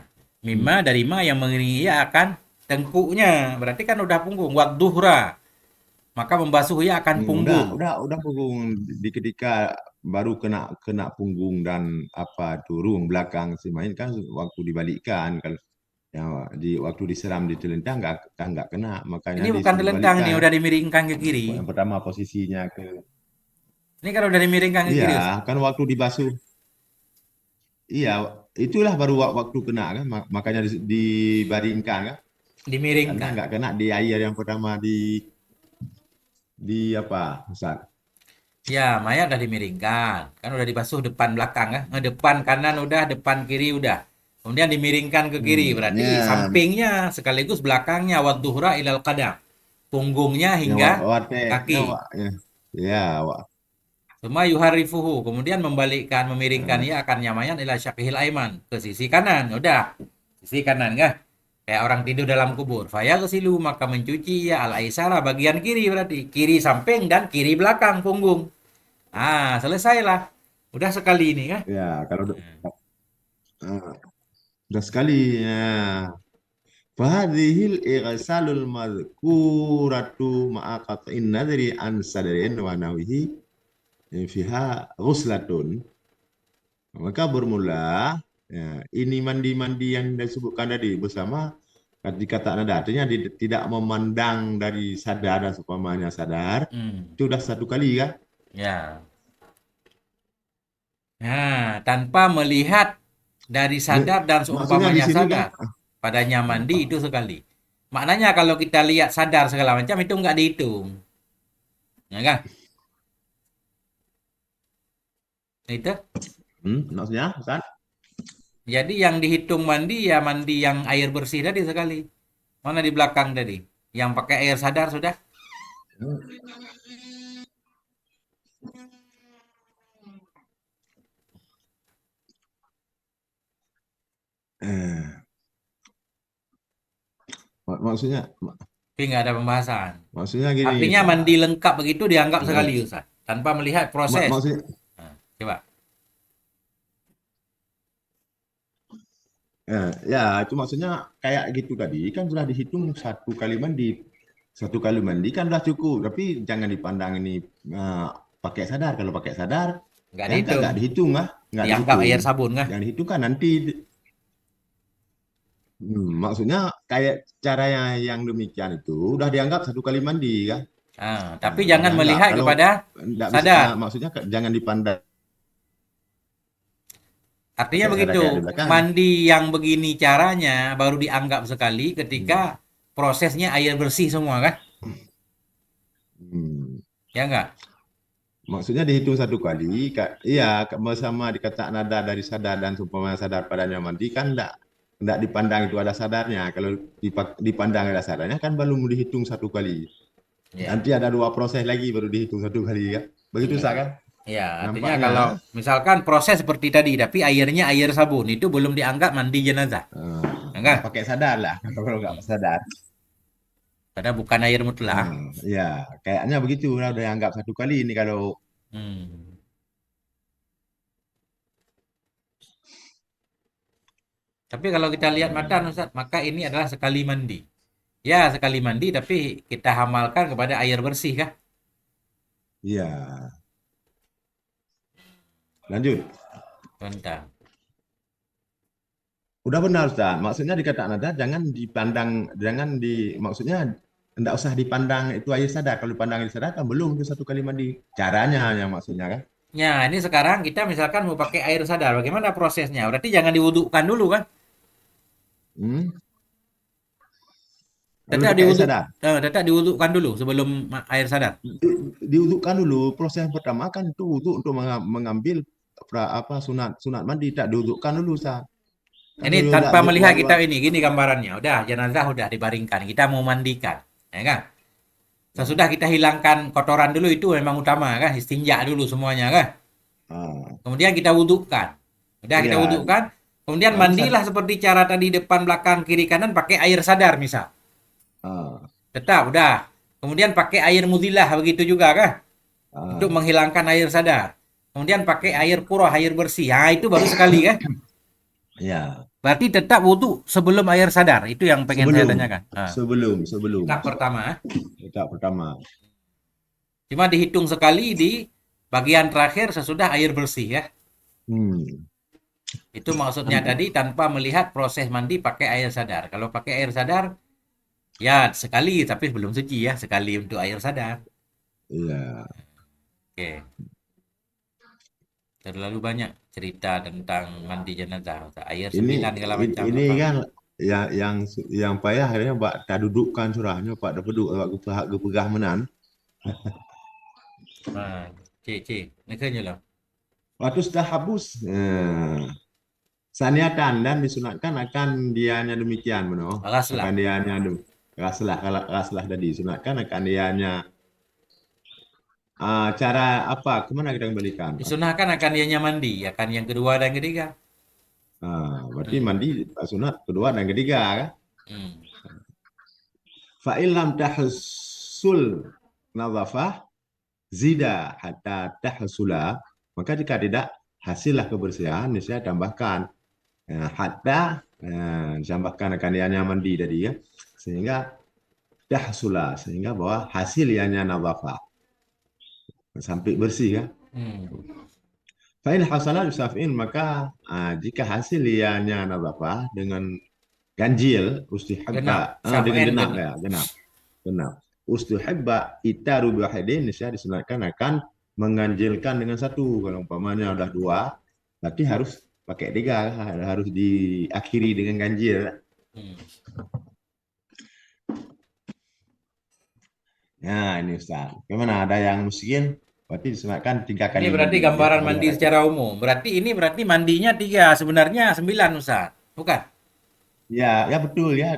Mimma dari ma yang mengiringi ia akan tengkuknya. Berarti kan udah punggung. Wad duhra. Maka membasuh ia akan punggung. Udah punggung di ketika baru kena kena punggung dan apa tuh ruang belakang si main kan waktu dibalikkan kalau ya di waktu diseram di telentang nggak kena makanya Ini bukan disuruh telentang balikkan nih, ya. udah dimiringkan ke kiri. Yang pertama posisinya ke Ini kan udah dimiringkan ke iya kiri, Ustaz. kan waktu dibasuh iya itulah baru waktu kena kan makanya dibaringkan kan karena Dimiringkan. nggak kena di air yang pertama di apa Ustaz. Ya, mayat udah dimiringkan. Kan udah dibasuh depan belakang kan. Depan kanan udah, depan kiri udah. Kemudian dimiringkan ke kiri. Berarti Ya sampingnya sekaligus belakangnya. Wadduhra ilal qadam. Punggungnya yang hingga wartegnya kaki. ya, ya Suma yuharifuhu. Kemudian membalikkan, memiringkan eh, ia akan mayat ila syakihil aiman. Ke sisi kanan. Udah. Sisi kanan kan. Kayak orang tidur dalam kubur. Faya kesilu maka mencuci ya al aisara bagian kiri berarti. Kiri samping dan kiri belakang punggung. Selesailah. Udah sekali ini kan. ya kalau eh, udah sekali ya fahadhil igsalul madhkuratu ma'a qat'in nadri an sadarin wa nawihi fiha ghuslatun maka bermula ya, ini mandi-mandi yang disebutkan tadi bersama dikata nada artinya tidak memandang dari sadar dan seumpamanya sadar Hmm. itu udah satu kali kan. Ya. Nah, tanpa melihat dari sadar dan Maksudnya di seumpamanya sini kan sadar. Padanya mandi itu sekali. Maknanya kalau kita lihat sadar segala macam itu nggak dihitung. Ya kan? Itu. maksudnya Ustaz? Jadi yang dihitung mandi ya mandi yang air bersih tadi sekali. Mana di belakang tadi? Yang pakai air sadar sudah? Eh, maksudnya Tapi nggak ada pembahasan. maksudnya gini Artinya mandi Ustaz. lengkap begitu dianggap sekali Eh, Ustaz. Tanpa melihat proses. maksudnya Nah, coba. ya itu maksudnya kayak gitu tadi kan sudah dihitung satu kali mandi kan sudah cukup tapi jangan dipandang ini eh, pakai sadar kalau pakai sadar Nggak ya dihitung. nggak dihitung lah nggak Dianggap dihitung air sabun kah? yang dihitung kan nanti maksudnya kayak caranya yang demikian itu udah dianggap satu kali mandi kan. Tapi Nah, jangan dianggap melihat kalau kepada nggak bisa sadar. maksudnya jangan dipandang Artinya pakai sadar begitu. kayak di belakang. Mandi yang begini caranya baru dianggap sekali ketika Hmm. prosesnya air bersih semua kan? Hmm. Ya enggak? Maksudnya dihitung satu kali, iya sama dikata nada dari sadar dan seumpama sadar padanya mandi kan enggak dipandang itu ada sadarnya. Kalau dipandang ada sadarnya kan belum dihitung satu kali. Ya. Nanti ada dua proses lagi baru dihitung satu kali ya. Begitu Iya. sah kan? Ya, artinya Nampaknya kalau misalkan proses seperti tadi tapi airnya air sabun itu belum dianggap mandi jenazah. Enggak? nggak pakai sadar lah kalau nggak Hmm. sadar. Karena bukan air mutlak. Ya, kayaknya begitu udah anggap satu kali ini kalau Hmm. Tapi kalau kita lihat matan Ustaz, maka ini adalah sekali mandi. Ya, sekali mandi tapi kita hamalkan kepada air bersih kah? ya lanjut. Tentang. Udah benar Ustaz. Maksudnya dikatakan ada jangan maksudnya enggak usah dipandang itu air sadar. Kalau dipandang air sadar kan belum itu satu kali mandi. Caranya yang maksudnya kan. Ya, ini sekarang kita misalkan mau pakai air sadar, bagaimana prosesnya? Berarti jangan diwudukkan dulu kan? Hmm? Lalu Tetap pakai air sadar. tetap diwudukkan dulu sebelum air sadar. Diudukkan dulu. Proses pertama kan itu wuduk untuk mengambil apa sunat sunat mandi, tak diudukkan dulu Ustaz. Kalau Ini tidak tanpa melihat kita buat ini, gini gambarannya. Udah, jenazah udah dibaringkan, kita mau mandikan, ya kan? Sesudah kita hilangkan kotoran dulu itu memang utama kan, istinja dulu semuanya kan. ah, Kemudian kita wudukkan. Udah kita ya, wudukkan, kemudian lalu mandilah seperti cara tadi depan, belakang, kiri, kanan pakai air sadar misal. ah, Tetap udah. Kemudian pakai air mudilah begitu juga kan? Untuk ah, menghilangkan air sadar. Kemudian pakai air purah, air bersih. Nah, itu baru sekali kan? ya, Berarti tetap wudhu sebelum air sadar. Itu yang pengen saya sebelum tanyakan. Nah, sebelum tahap pertama. etap pertama. Cuma dihitung sekali di bagian terakhir sesudah air bersih ya. Hmm. Itu maksudnya tadi tanpa melihat proses mandi pakai air sadar. Kalau pakai air sadar, ya sekali tapi belum suci ya. Sekali untuk air sadar. Iya. Oke. Terlalu banyak cerita tentang mandi jenazah. Air Ini 9 segala macam. ini Apa? kan yang payah akhirnya Pak tak dudukkan surahnya Pak dah peduk Pak gepegah menan. Nah, cik, cik. Ini kan je lah. Waktu sudah habus. Saniatan dan disunatkan akan dianya demikian benar. Alas lah. Akan dianya raslah tadi disunatkan akan dianya cara apa? Kemana kita kembalikan? Disunahkan akan ianya mandi. Akan yang kedua dan ketiga. Berarti Hmm. mandi sunat kedua dan ketiga kan? Hmm. Fa'ilam tahsul nadhafah zida hatta tahsula, maka jika tidak hasillah kebersihan saya tambahkan hatta tambahkan akan ianya mandi tadi ya, sehingga tahsula, sehingga bahwa hasil ianya nadhafah sampai bersih ya. Hmm. Fa'il hasala yusafin, maka jika hasil ianya nadhafah dengan ganjil Genap. ustihabba dengan Syaf'in genap genap. ya, genap. Benar. Ustuhibba itaru biwahidin, saya disunatkan akan menganjilkan dengan satu. Kalau umpamanya udah dua, berarti harus pakai tiga, harus diakhiri dengan ganjil. Hmm. Nah, ini Ustaz. Gimana? Ada yang miskin? Berarti disunatkan tiga Ini kali berarti mandi. Ya, gambaran tiga mandi kali. secara umum. Berarti ini berarti mandinya 3. Sebenarnya 9 Ustaz. Bukan? Ya, ya betul ya.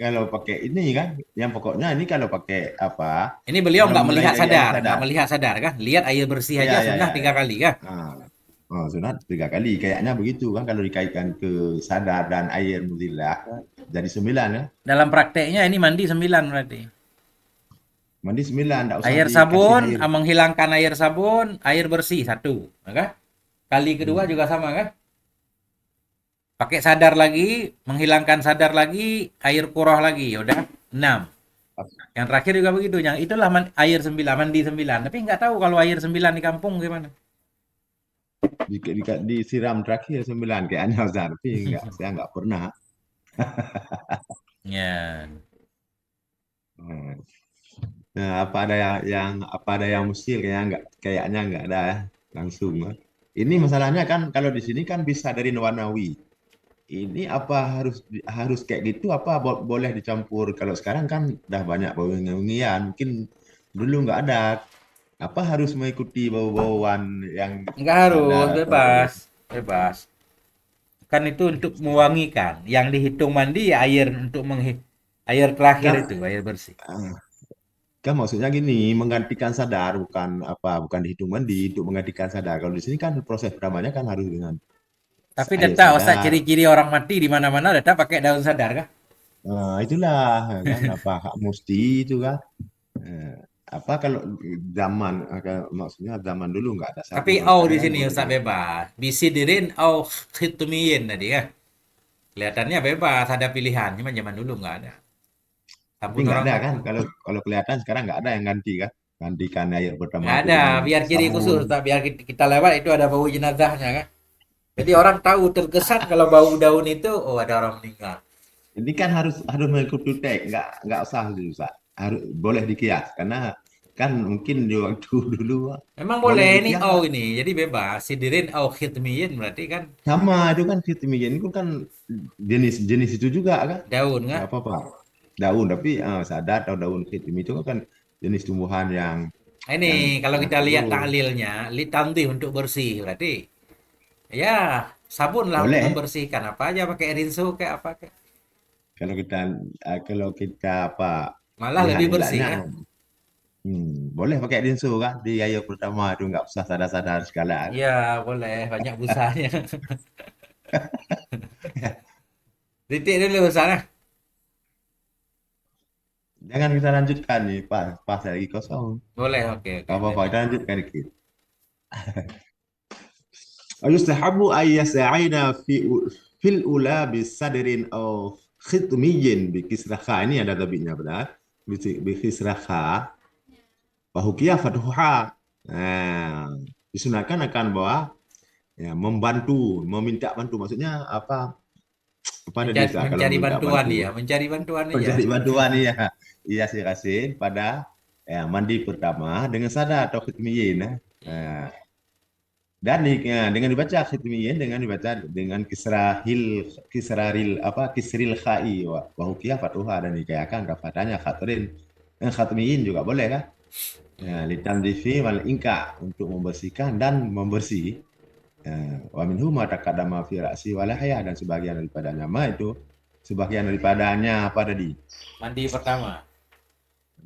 Kalau pakai ini kan, yang pokoknya ini kalau pakai apa? Ini beliau Kalau nggak mulai melihat dari air sadar. Nggak sadar. melihat sadar kan? Lihat air bersih Ya, aja ya, sunnah ya, tiga ya. kali kan? Nah, sunat tiga kali. Kayaknya begitu kan kalau dikaitkan ke sadar dan air mudhilah jadi sembilan ya. Dalam prakteknya ini mandi 9 berarti. Mandi sembilan, tidak usah Air dikasih sabun, air. menghilangkan air sabun, air bersih 1. Kan? Kali kedua Hmm. juga sama kan? Pakai sadar lagi, menghilangkan sadar lagi, air kurah lagi. Ya udah 6. Yang terakhir juga begitu. Yang itulah air 9, mandi 9. Tapi nggak tahu kalau air 9 di kampung gimana. Disiram terakhir sembilan kayaknya Ustaz. Tapi enggak, saya enggak pernah. Ya. Hmm. Nah, apa ada yang mustahil kayaknya enggak ada ya langsung. Ini masalahnya kan kalau di sini kan bisa dari Nawanawi. Ini apa harus kayak gitu apa boleh dicampur? Kalau sekarang kan udah banyak bau-wangian, mungkin dulu nggak ada. Apa harus mengikuti bau-bauan yang Nggak ada harus, atau bebas. Bebas. Kan itu untuk mewangikan. Yang dihitung mandi ya air untuk air terakhir kan itu, air bersih. ah, kan maksudnya gini, menggantikan sadar bukan dihitung mandi untuk menggantikan sadar. Kalau di sini kan proses pertamanya kan harus dengan Tapi air tetap Ustaz sadar. ciri-ciri orang mati di mana-mana tetap pakai daun sadar kah? Itulah kan apa hak musti itu kan. Eh, apa kalau zaman maksudnya zaman dulu nggak ada Tapi sabun, kalau au di sekarang kan sini boleh Ustaz dengan bebas. Bisidirin au khitumiyin tadi ya. Kelihatannya bebas, ada pilihan. Cuma zaman dulu nggak ada. tapi Sabun nggak orang ada kan mati. kalau kalau kelihatan sekarang nggak ada yang ganti kan, gantikan air pertama Nggak itu ada, dengan biar ciri sabun. khusus. Tak biar kita lewat itu ada bau jenazahnya kan. Jadi orang tahu terkesan kalau bau daun itu, oh ada orang meninggal. Ini kan harus harus mengikuti teks, nggak usah susah, harus boleh dikias karena kan mungkin di waktu dulu Pak, Memang boleh boleh ini dipiara. ini, jadi bebas. Sidirin au khitmiyin berarti kan Sama itu kan fitmigen itu kan jenis-jenis itu juga kan. daun Nggak kan. apa-apa. Daun tapi sadat atau daun fitmi itu kan jenis tumbuhan Nah, ini yang kalau kita lihat perlu. tahlilnya, li tandih untuk bersih berarti ya sabun lah untuk Boleh membersihkan apa aja pakai rinso kayak apa kayak. kalau kita apa Malah lihat lebih bersih nilainya kan. boleh pakai dinso kan di air pertama itu nggak usah sadar-sadar segala. Iya, boleh banyak busanya. Titik dulu sana. Jangan kita lanjutkan nih pas lagi kosong. Boleh, oke oke. Gak apa-apa Lanjut. kita lanjutkan dikit. Yustahabu ayyasa'ina fil ula bisadrin aw khitmiyin bi kisra kha. Ini ada tabiknya benar. Bi kisra kha wa hukiya fathuha. Nah, disunahkan akan bahwa ya membantu, meminta bantu maksudnya apa tadi Mencari, Ustaz? Kalau mencari meminta bantuan bantu dia, mencari bantuan dia. mencari bantuan ya. Iya sih kasih pada ya, mandi pertama dengan sadar atau khitmiyin. Nah, dan dengan dibaca khitmiyin dengan dibaca dengan kisril khai wa hukiyah fatuha dan dikayakan kafatannya khatrin dan khatmiyin juga boleh kan ya Hmm. litandifi wal ingka untuk membersihkan dan membersih ya, wa minhu ma taqaddama fi ra'si wal haya dan sebagian daripadanya itu sebagian daripadanya apa tadi Mandi pertama.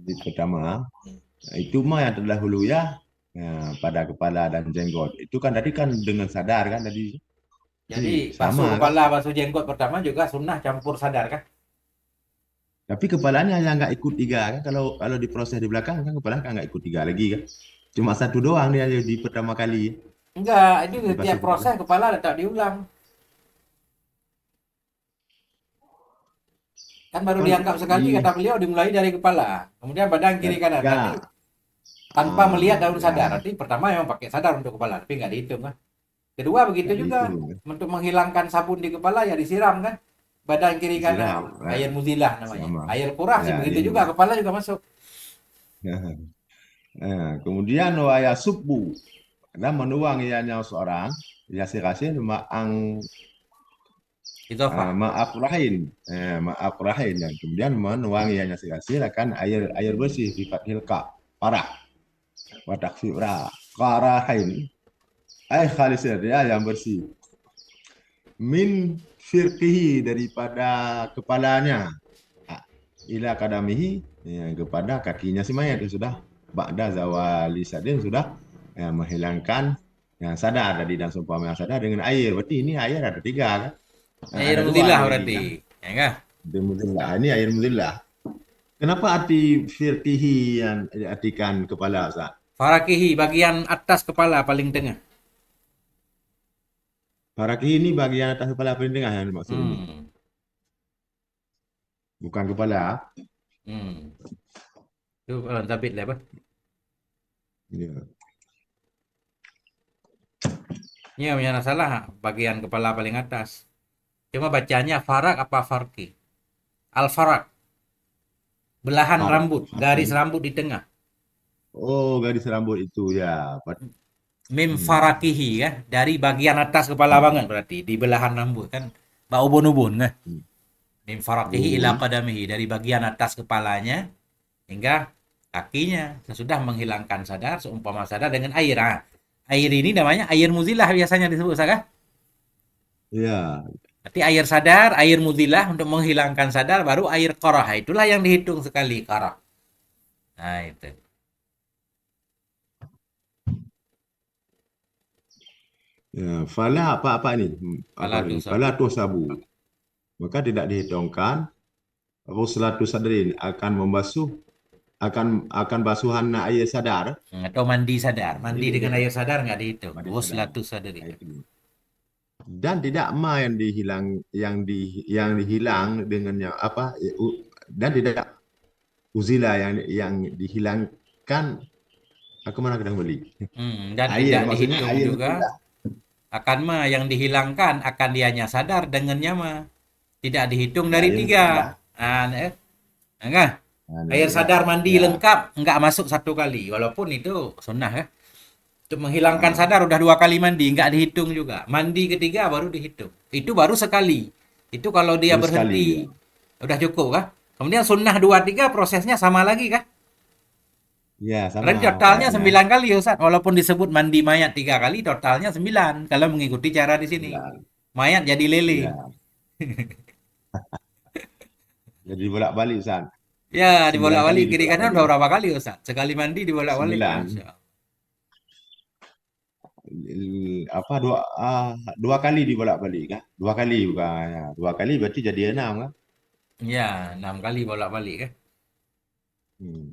di pertama Hmm. itu mah yang terdahulu ya, pada kepala dan jenggot itu kan tadi kan dengan sadar kan tadi. Jadi basuh Sama kan? kepala, basuh jenggot pertama juga sunnah campur sadar kan? Tapi kepalanya yang nggak ikut tiga kan? Kalau kalau diproses di belakang kan kepala kan nggak ikut tiga lagi kan? Cuma satu doang dia di pertama kali Enggak, itu setiap dibasuh kepala. proses kepala tetap diulang. Kan baru Kan dianggap sekali di kata beliau dimulai dari kepala. Kemudian badan kiri kanan. Berarti ya, tanpa melihat daun sadar. ya Berarti pertama memang pakai sadar untuk kepala, tapi nggak dihitung kan? Kedua begitu nggak juga dihitung untuk menghilangkan sabun di kepala ya disiram kan? Badan kiri kanan. disiram Air muzilah namanya. sama Air kurah sih ya begitu ini juga kepala juga masuk. kemudian waya subu dan menuang ianya seorang ya si kasih Idhofah. maaf rahin dan kemudian menuang ianya si kasih akan air air bersih sifat hilka parah watak fibra karahin khalis dia yang bersih min firqihi daripada kepalanya ila kadamihi ya, kepada kakinya si mayat yang sudah ba'da zawali sadin sudah ya, menghilangkan yang sadar tadi dan seumpama yang sadar dengan air berarti ini air ada tiga kan. Nah, Air ada dua muzilah nih lagi berarti. kan Ya enggak? air mudillah ini air mudillah kenapa arti firqihi yang diartikan kepala Ustaz? Farakihi bagian atas kepala paling tengah. Faraqihi ini bagian atas kepala paling tengah yang dimaksud ini Hmm. bukan kepala. Hmm. Itu tabit lah apa? Ya. Ini yang punya salah bagian kepala paling atas. Cuma bacanya farak apa farki? Al-farak. Belahan Farak. rambut, garis Farak. rambut di tengah. Oh, garis rambut itu ya. Mim Hmm. farakihi ya, dari bagian atas kepala banget berarti di belahan rambut kan. Bau ubun-ubun kan. Hmm. Mim farakihi ila Bubun. qadamihi dari bagian atas kepalanya hingga kakinya sesudah menghilangkan sadar seumpama sadar dengan air. Ah, air ini namanya air muzilah biasanya disebut kan? Ya, Berarti air sadar, air muzilah untuk menghilangkan sadar baru air qarah. Itulah yang dihitung sekali qarah. Nah, itu. ya. Fala apa-apa ini? Apa Pala tu ini? sabu. Fala tuh sabu. Maka tidak dihitungkan. Ghuslatu sadrin akan membasuh akan basuhan air sadar. Atau mandi sadar. Mandi Ini dengan dia air sadar nggak dihitung. mandi sadar. Ghuslatu sadri. Nah, itu. Dan tidak yang dihilang yang dihilang dengan yang apa dan tidak uzila yang dihilangkan mana kita kembali Dan air tidak maksudnya dihitung air juga tidak akan mah yang dihilangkan akan dianya sadar dengannya mah tidak dihitung ya dari air tiga. tidak Ah, enggak? Air ya, sadar mandi ya. lengkap nggak masuk 1 kali, walaupun itu sunnah ya. Untuk menghilangkan Ah, sadar udah 2 kali mandi, nggak dihitung juga. Mandi ketiga baru dihitung. Itu baru sekali. Itu kalau dia baru sekali ya. berhenti, udah cukup kah? Kemudian sunnah 2 3 prosesnya sama lagi kah? Ya, sama Berarti totalnya kayaknya. 9 kali ya Ustaz. Walaupun disebut mandi mayat 3 kali, totalnya 9. Kalau mengikuti cara di sini. Ya, Mayat jadi lele. ya. Jadi bolak-balik San. Ya, 9 kali dibolak-balik kiri kanan dibolak-balik. berapa kali Ustaz? Sekali mandi dibolak-balik. 9. Masya Allah. Apa dua kali dibolak-balik kan? 2 kali bukan. Ya. 2 kali berarti jadi 6 kan? Ya, 6 kali bolak-balik kan. Hmm.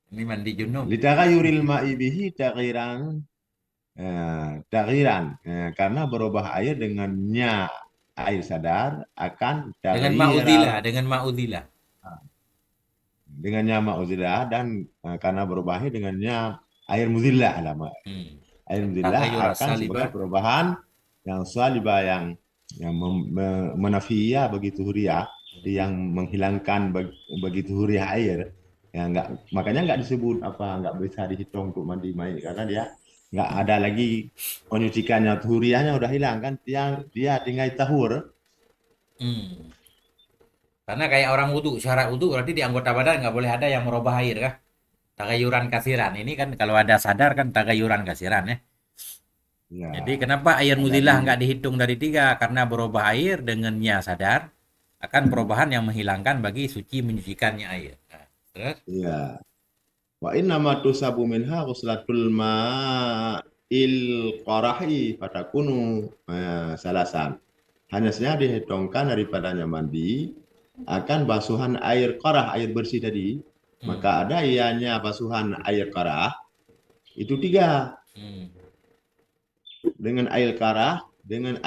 Ini mandi junub. Litaghayyuril ma'i bihi taghyiran. Taghyiran. Karena berubah air dengannya air sadar akan Dengan taghyiran. ma'udhilah, dengan ma'udhilah. Dengannya ma'uzilah dan karena berubah air dengannya air muzillah lah. Hmm. Air muzillah Tagayyur akan sebagai as-salibah. perubahan yang salibah yang menafiyah begitu huriah, yang menghilangkan begitu huriah air. Ya, enggak, makanya nggak disebut apa, nggak bisa dihitung untuk mandi mayit karena dia nggak ada lagi penyucikannya, huriahnya udah hilang kan, dia tinggal tahur. Hmm. Karena kayak orang wudhu, syarat wudhu berarti di anggota badan nggak boleh ada yang merubah air kah? Tagayuran kasiran. Ini kan kalau ada sadar kan tagayuran kasiran ya. Ya, Jadi kenapa air muzilah jadi nggak dihitung dari 3? Karena berubah air dengannya sadar akan perubahan yang menghilangkan bagi suci menyucikannya air. Nah, terus? ya. Wa inna ma tusabu minha ghuslatul ma'il qarahi fatakunu salasan. Hanya saja dihitungkan daripadanya mandi akan basuhan air qarah, air bersih tadi. Hmm. Maka ada ianya basuhan air qarah itu 3. Hmm. Dengan air qarah, dengan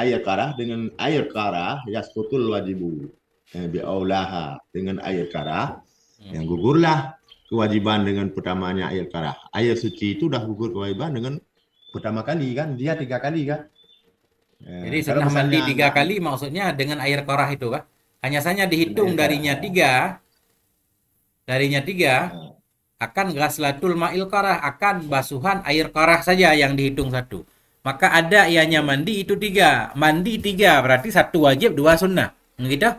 air qarah yasqutul wajibu. Biaulaha dengan air qarah yang Hmm. gugurlah kewajiban dengan pertamanya air karah. Air suci itu udah gugur kewajiban dengan pertama kali kan, dia 3 kali kan. Jadi Kalau sunnah mandi misalnya 3 kali maksudnya dengan air korah itu kah? Hanya saja dengan dihitung air karah, darinya tiga ya. akan ghaslatul ma'il qarah, akan basuhan air qarah saja yang dihitung 1. Maka ada ianya Ya, mandi itu 3. Mandi 3 berarti 1 wajib 2 sunnah. Gitu?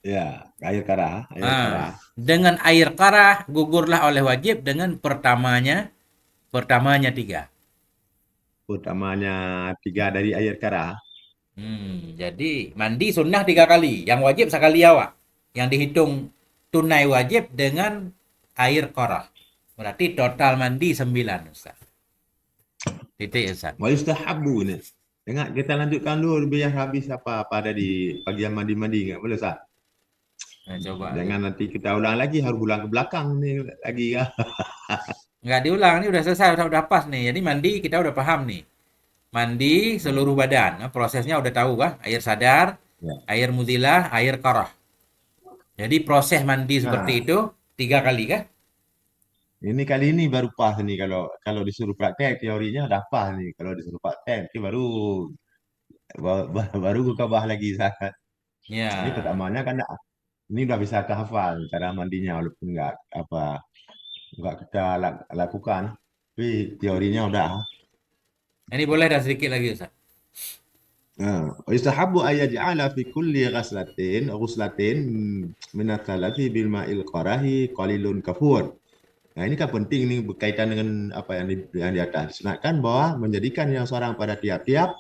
ya, air Ah, karah. dengan air qarah gugurlah oleh wajib dengan pertamanya 3. Utamanya 3 dari air karah. Jadi mandi sunnah 3 kali, yang wajib sekali awak. Yang dihitung tunai wajib dengan air qarah. Berarti total mandi 9 Ustaz. Titik Ustaz. Wa yustahabbu ini. Dengar kita lanjutkan dulu biar habis apa ada di bagian mandi-mandi enggak boleh Sah? Nah, coba. Jangan nanti kita ulang lagi harus ulang ke belakang nih lagi kan. Nggak diulang, ini udah selesai, udah pas nih. Jadi mandi kita udah paham nih. Mandi seluruh badan. Nah, prosesnya udah tahu kah? Air sadar, Ya. air muzilah, air qarah. Jadi proses mandi seperti Nah, itu 3 kali kah? ini kali ini baru pas nih kalau kalau disuruh praktek teorinya udah pas nih. Kalau disuruh praktek ini baru gue kabah lagi sangat. Ini Ya. pertamanya kan ini udah bisa kehafal cara mandinya walaupun nggak kita lakukan. Tapi teorinya udah. Ini boleh dah sedikit lagi Ustaz. Yustahabbu ayaj'ala fi kulli ghuslatin min ats-tsalati bil ma'il qarahi qalilun kafur. Nah, ini kan penting nih berkaitan dengan apa yang di atas. Disunatkan bahwa menjadikan yang seorang pada tiap-tiap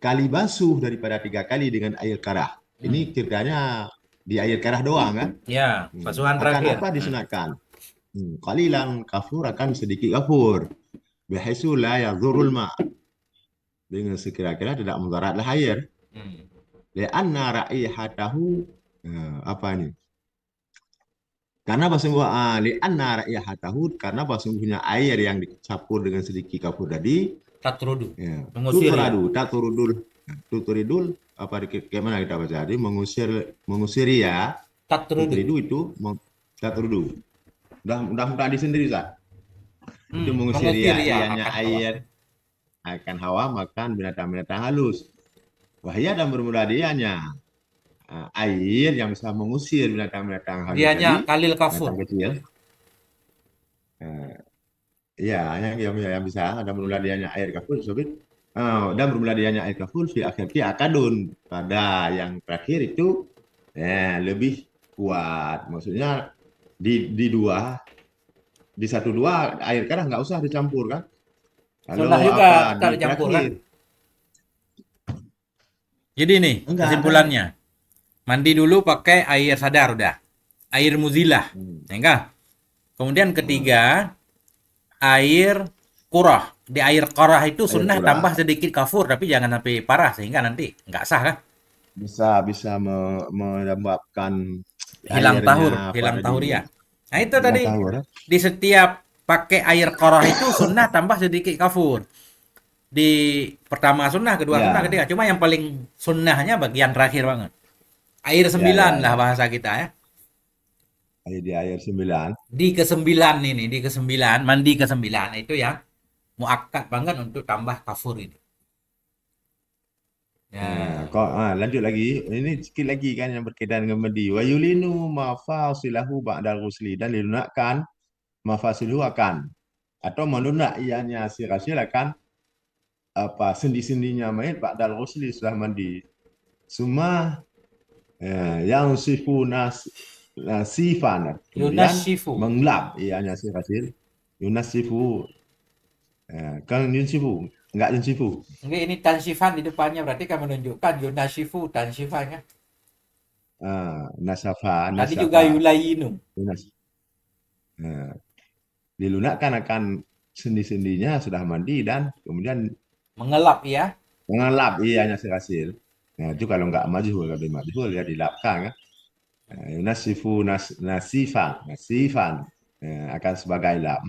kali basuh daripada 3 kali dengan air karah. Ini Hmm. ceritanya di air karah doang kan? Ya, pasuhan Akan terakhir. apa disunatkan? Qalilan kafur akan sedikit kafur. Bihaisu la yadhurul ma. Dengan sekira-kira tidak mudaratlah air. Hmm. Lianna raihatahu apa ini? Karena bahasanya lianna raihatahu karena bahasanya air yang dicampur dengan sedikit kafur tadi Tatrudu. ya, Mengusir ya. tuturidul apa gimana kita baca tadi mengusir ya Tatrudu. tuturidu itu taturudu udah mudah di sendiri Zat. Itu mengusir Mengusir ya ya ianya akan hawa. air akan hawa makan binatang-binatang halus wahya dan bermula dianya air yang bisa mengusir binatang-binatang halus Dianya tadi, Khalil Kafur. binatang kecil. Uh, Ya, yang bisa dan bermula dianya air kafur sobit. Dan bermula dianya air kafur fi akhirnya akadun pada yang terakhir itu lebih kuat. Maksudnya di dua di satu dua air kadang nggak usah dicampur kan. Sunnah Kalau juga apa tak di dicampur kan? terakhir Jadi nih enggak kan? kesimpulannya, mandi dulu pakai air sadar udah, air muzilah, Hmm. ya enggak? Kemudian Nah, ketiga, air kurah. Di air kurah itu air sunnah curah tambah sedikit kafur, tapi jangan sampai parah sehingga nanti nggak sah kan? bisa bisa menyebabkan airnya apa Hilang di tahuriah. Nah itu hilang tadi tahu ya. di setiap pakai air korah itu sunnah tambah sedikit kafur. Di pertama sunnah, kedua sunnah, Ya, ketiga. Cuma yang paling sunnahnya bagian terakhir banget. Air ya, sembilan ya, lah ya. bahasa kita ya. Air 9. Di kesembilan ini, di kesembilan, mandi kesembilan itu yang muakkad banget untuk tambah kafur ini. Ya. Kok lanjut lagi. Ini sikit lagi kan yang berkaitan dengan mandi. Wa yulinu mafasilahu ba'dal ghusli dan dilunakkan mafasilahu akan atau melunak ianya si rasul akan apa sendi-sendinya mayit ba'dal ghusli setelah mandi. Suma yang sifu nasifan Yunas kemudian Shifu. mengelap ianya si rasul. Yunasifu kan yunsifu enggak yunsifu. Oke, ini tansifan di depannya berarti kan menunjukkan Yunas Shifu tansifan ya. Nasafa Tadi juga nasafa Yulayinu. Yunas. Nah, dilunakkan akan sendi-sendinya sudah mandi dan kemudian Mengelap ya. mengelap ianya si hasil. Nah, itu kalau nggak majhul, kalau majhul ya dilapkan kan. Nasifu nasifan akan sebagai lam.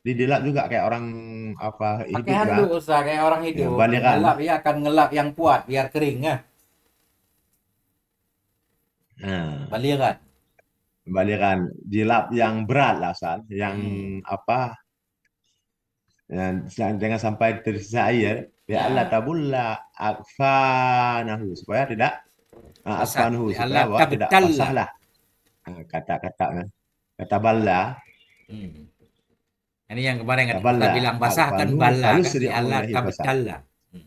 Dilap juga kayak orang apa Pakai hidup kan. handuk Ustaz, kayak orang Ya, hidup. balikan. Mengelap ya akan ngelap yang kuat biar kering ya. Nah, Balikan. balikan dilap yang berat lah San, yang Hmm. apa jangan sampai tersisa air ya Allah Ya, tabulla akfanahu supaya tidak basah. akfanahu supaya Allah bahwa tidak tabtalla. basahlah kata-katanya kata balla Hmm. Ini yang kemarin kan Ustaz taballa bilang basah kan akfanu bala falus kan. Di sedi'u Allah ilahi fasad tabtalla. Hmm.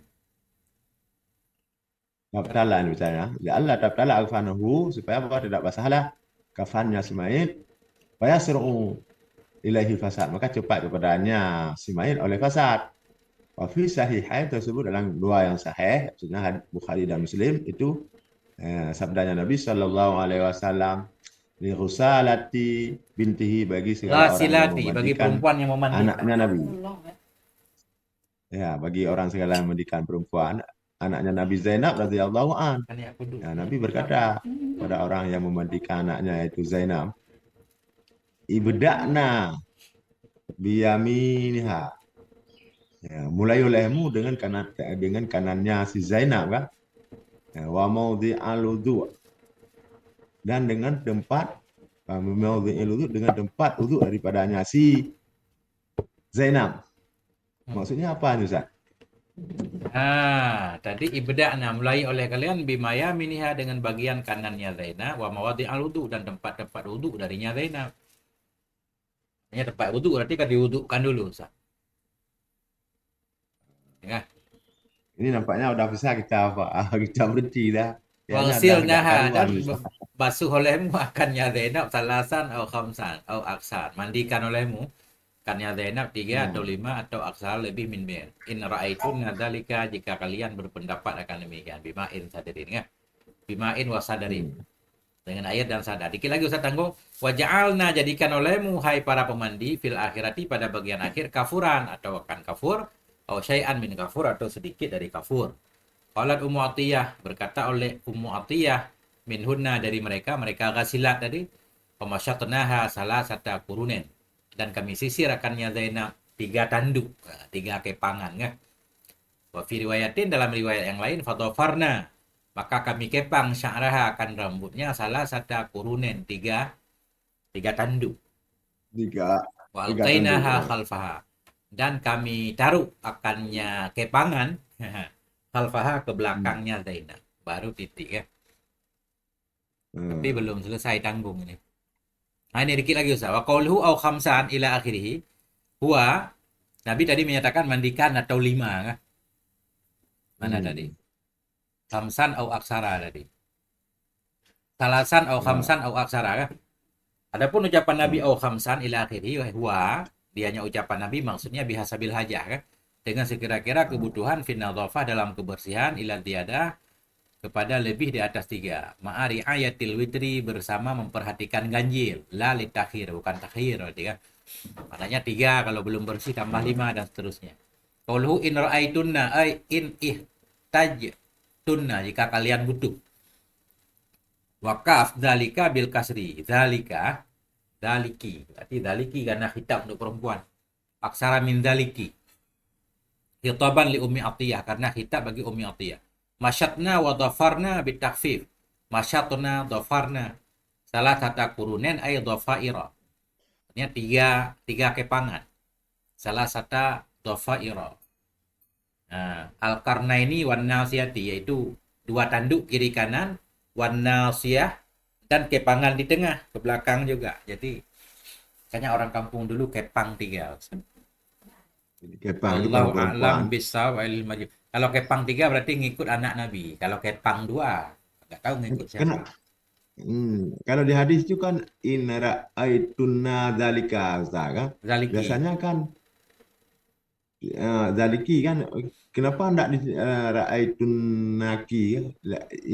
tabtala misalnya ya Allah tabtala akfanahu supaya bahwa tidak basahlah kafannya si mayit supaya seru ilahi fasad maka cepat kepadanya si mayit oleh fasad. Wafi sahihain tersebut dalam dua yang sahih, maksudnya Bukhari dan Muslim itu sabdanya Nabi Shallallahu Alaihi Wasallam li Rusalati bintihi bagi segala orang yang Ghasilati bagi memandikan perempuan yang memandikan. anaknya Ya Nabi. Allah. Ya, bagi orang segala yang memandikan perempuan anaknya Nabi Zainab radhiyallahu an. Kan ya kudu. Ya, Nabi berkata pada orang yang memandikan anaknya yaitu Zainab, ibda'na biyaminiha. Ya, mulai olehmu dengan kanannya si Zainab kan. Wa maudhi'al wudu' dan dengan tempat maudhi'il wudu' dengan tempat wudu' daripadanya si Zainab. Hmm. Maksudnya apa nih Ustaz? Tadi ibda'na mulai oleh kalian bimaya miniha dengan bagian kanannya Zainab wa mawadi al-wudu dan tempat-tempat wudu darinya Zainab. Ini tempat wudu berarti kan diwudukkan dulu, Ustaz. Ya. Ini nampaknya udah bisa kita apa? Kita berhenti dah. Kayaknya udah nggak Waghsilnaha karuan dan Ustaz. basuh olehmu akannya Zainab salasan atau khamsan atau aksar. Mandikan olehmu kannya Zainab 3 atau Hmm. 5 atau aksar lebih min min. In ra'aitun dzalika jika kalian berpendapat akan demikian. Bima'in sadarin ya. Bima'in wasadarin. Hmm. Dengan air dan sadar. Dikit lagi Ustaz tanggung. Waja'alna jadikan olehmu hai para pemandi fil akhirati pada bagian akhir kafuran atau akan kafur atau syai'an min kafur atau sedikit dari kafur. Qalat Ummu Atiyah berkata oleh Ummu Atiyah minhunna dari mereka ghasilat tadi pemasyatnaha salah satu kurunen dan kami sisir akannya Zainab 3 tanduk, 3 kepangan ya. Wa fi riwayatin dalam riwayat yang lain fadhafarna maka kami kepang sya'raha akan rambutnya salah satu kurunen 3 tanduk. Tiga, Wa tiga tanduk. alqainaha khalfaha dan kami taruh akannya kepangan khalfaha ke Hmm. belakangnya Zainab baru titik ya. Tapi Hmm. belum selesai tanggung ini. Nah, ini dikit lagi Ustaz. Wa qauluhu au khamsan ila akhirih. Huwa Nabi tadi menyatakan mandikan atau 5 kan? Mana tadi? Hmm. Khamsan au aksara tadi. Salasan au Ya. khamsan au aksara kan? Adapun ucapan Nabi Hmm. au khamsan ila akhirih huwa dianya ucapan Nabi maksudnya bihasabil hajah kan? Dengan sekira-kira Ah. kebutuhan finadhafah dalam kebersihan ila tiada kepada lebih di atas 3. Ma'ari ayatil witri bersama memperhatikan ganjil. La litakhir, bukan takhir berarti kan. Maknanya 3 kalau belum bersih tambah 5 dan seterusnya. Qauluhu in ra'aitunna ay in ihtaj tunna jika kalian butuh. Wakaf dalika bil kasri. Dalika daliki. Berarti daliki karena khitab untuk perempuan. Aksara min daliki. Khitaban li Ummi Atiyah karena khitab bagi Ummi Atiyah. Masyatna wa dhafarna bitakfif. Masyatna dhafarna. Salah kata kurunen ay dhafaira. Artinya tiga kepangan. Salah satu dhafaira. Nah, al-karnaini wan nasiyati yaitu dua tanduk kiri kanan, wan nasiyah dan kepangan di tengah ke belakang juga. Jadi kayaknya orang kampung dulu kepang 3. Jadi kepang itu Wallahu kalau a'lam perempuan. bishawab. Kalau kepang 3 berarti ngikut anak Nabi. Kalau kepang 2 nggak tahu ngikut siapa. Kena. Kalau di hadis itu kan in ra'aitunna dzalika Ustaz, kan. Zaliki. Biasanya kan dzaliki kan kenapa enggak di ra'aitunnaki kan?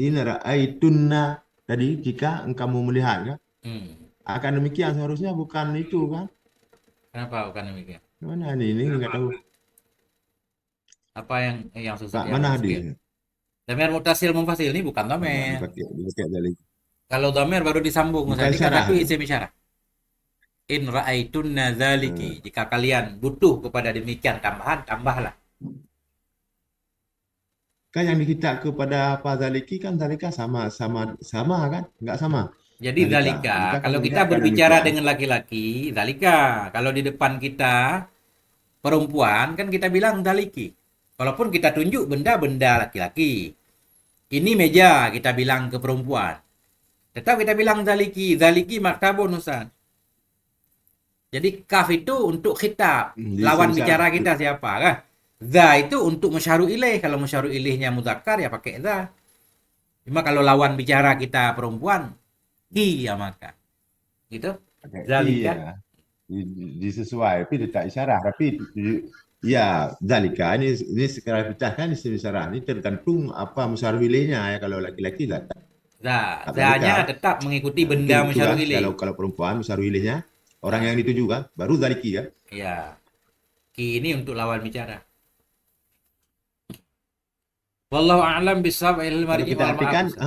In ra'aitunna tadi jika engkau melihat kan. Hmm. Akan demikian seharusnya bukan itu kan. Kenapa bukan demikian? Mana ini enggak tahu. Apa yang susah Kak yang mana muskil? hadis? Damir mutasil munfasil ini bukan Enggak domer. dipakai dzalika. Kalau domer baru disambung. Bukan Jadi kan syarah. satu isim isyarah. In ra'aitunna zaliki. Eh, Jika kalian butuh kepada demikian tambahan, tambahlah. Kan yang dikitab kepada apa zaliki kan zalika sama sama sama kan? Enggak sama. Jadi Zalika. zalika, Jika kamu kalau kita lihatkan berbicara demikian, dengan laki-laki, zalika. Kalau di depan kita perempuan, kan kita bilang zaliki. Walaupun kita tunjuk benda-benda laki-laki. Ini meja, kita bilang ke perempuan. Tetap kita bilang zaliki. Zaliki maktabun, Ustaz. Jadi kaf itu untuk khitab. di Lawan semisal bicara kita siapa kan? Za itu untuk musyaru ilaih. Kalau musyaru ilaihnya muzakkar ya pakai za. Cuma kalau lawan bicara kita perempuan, hi ya maka. Gitu. pakai Zalika. iya disesuai tapi dia tak isyarah tapi ya zalika ini sekarang pecahkan isim isyarah ini tergantung apa musyarawilnya ya kalau laki-laki Za. tak zalika. Za-nya tetap mengikuti Nah, mungkin benda itu musyaru kan ilaih. kalau perempuan musyarawilnya orang Nah, yang dituju kan baru zaliki kan. ya. Ki ini untuk lawan bicara. Wallahu a'lam bishawab ilal Kalau mar'i kita wal artikan ma'af.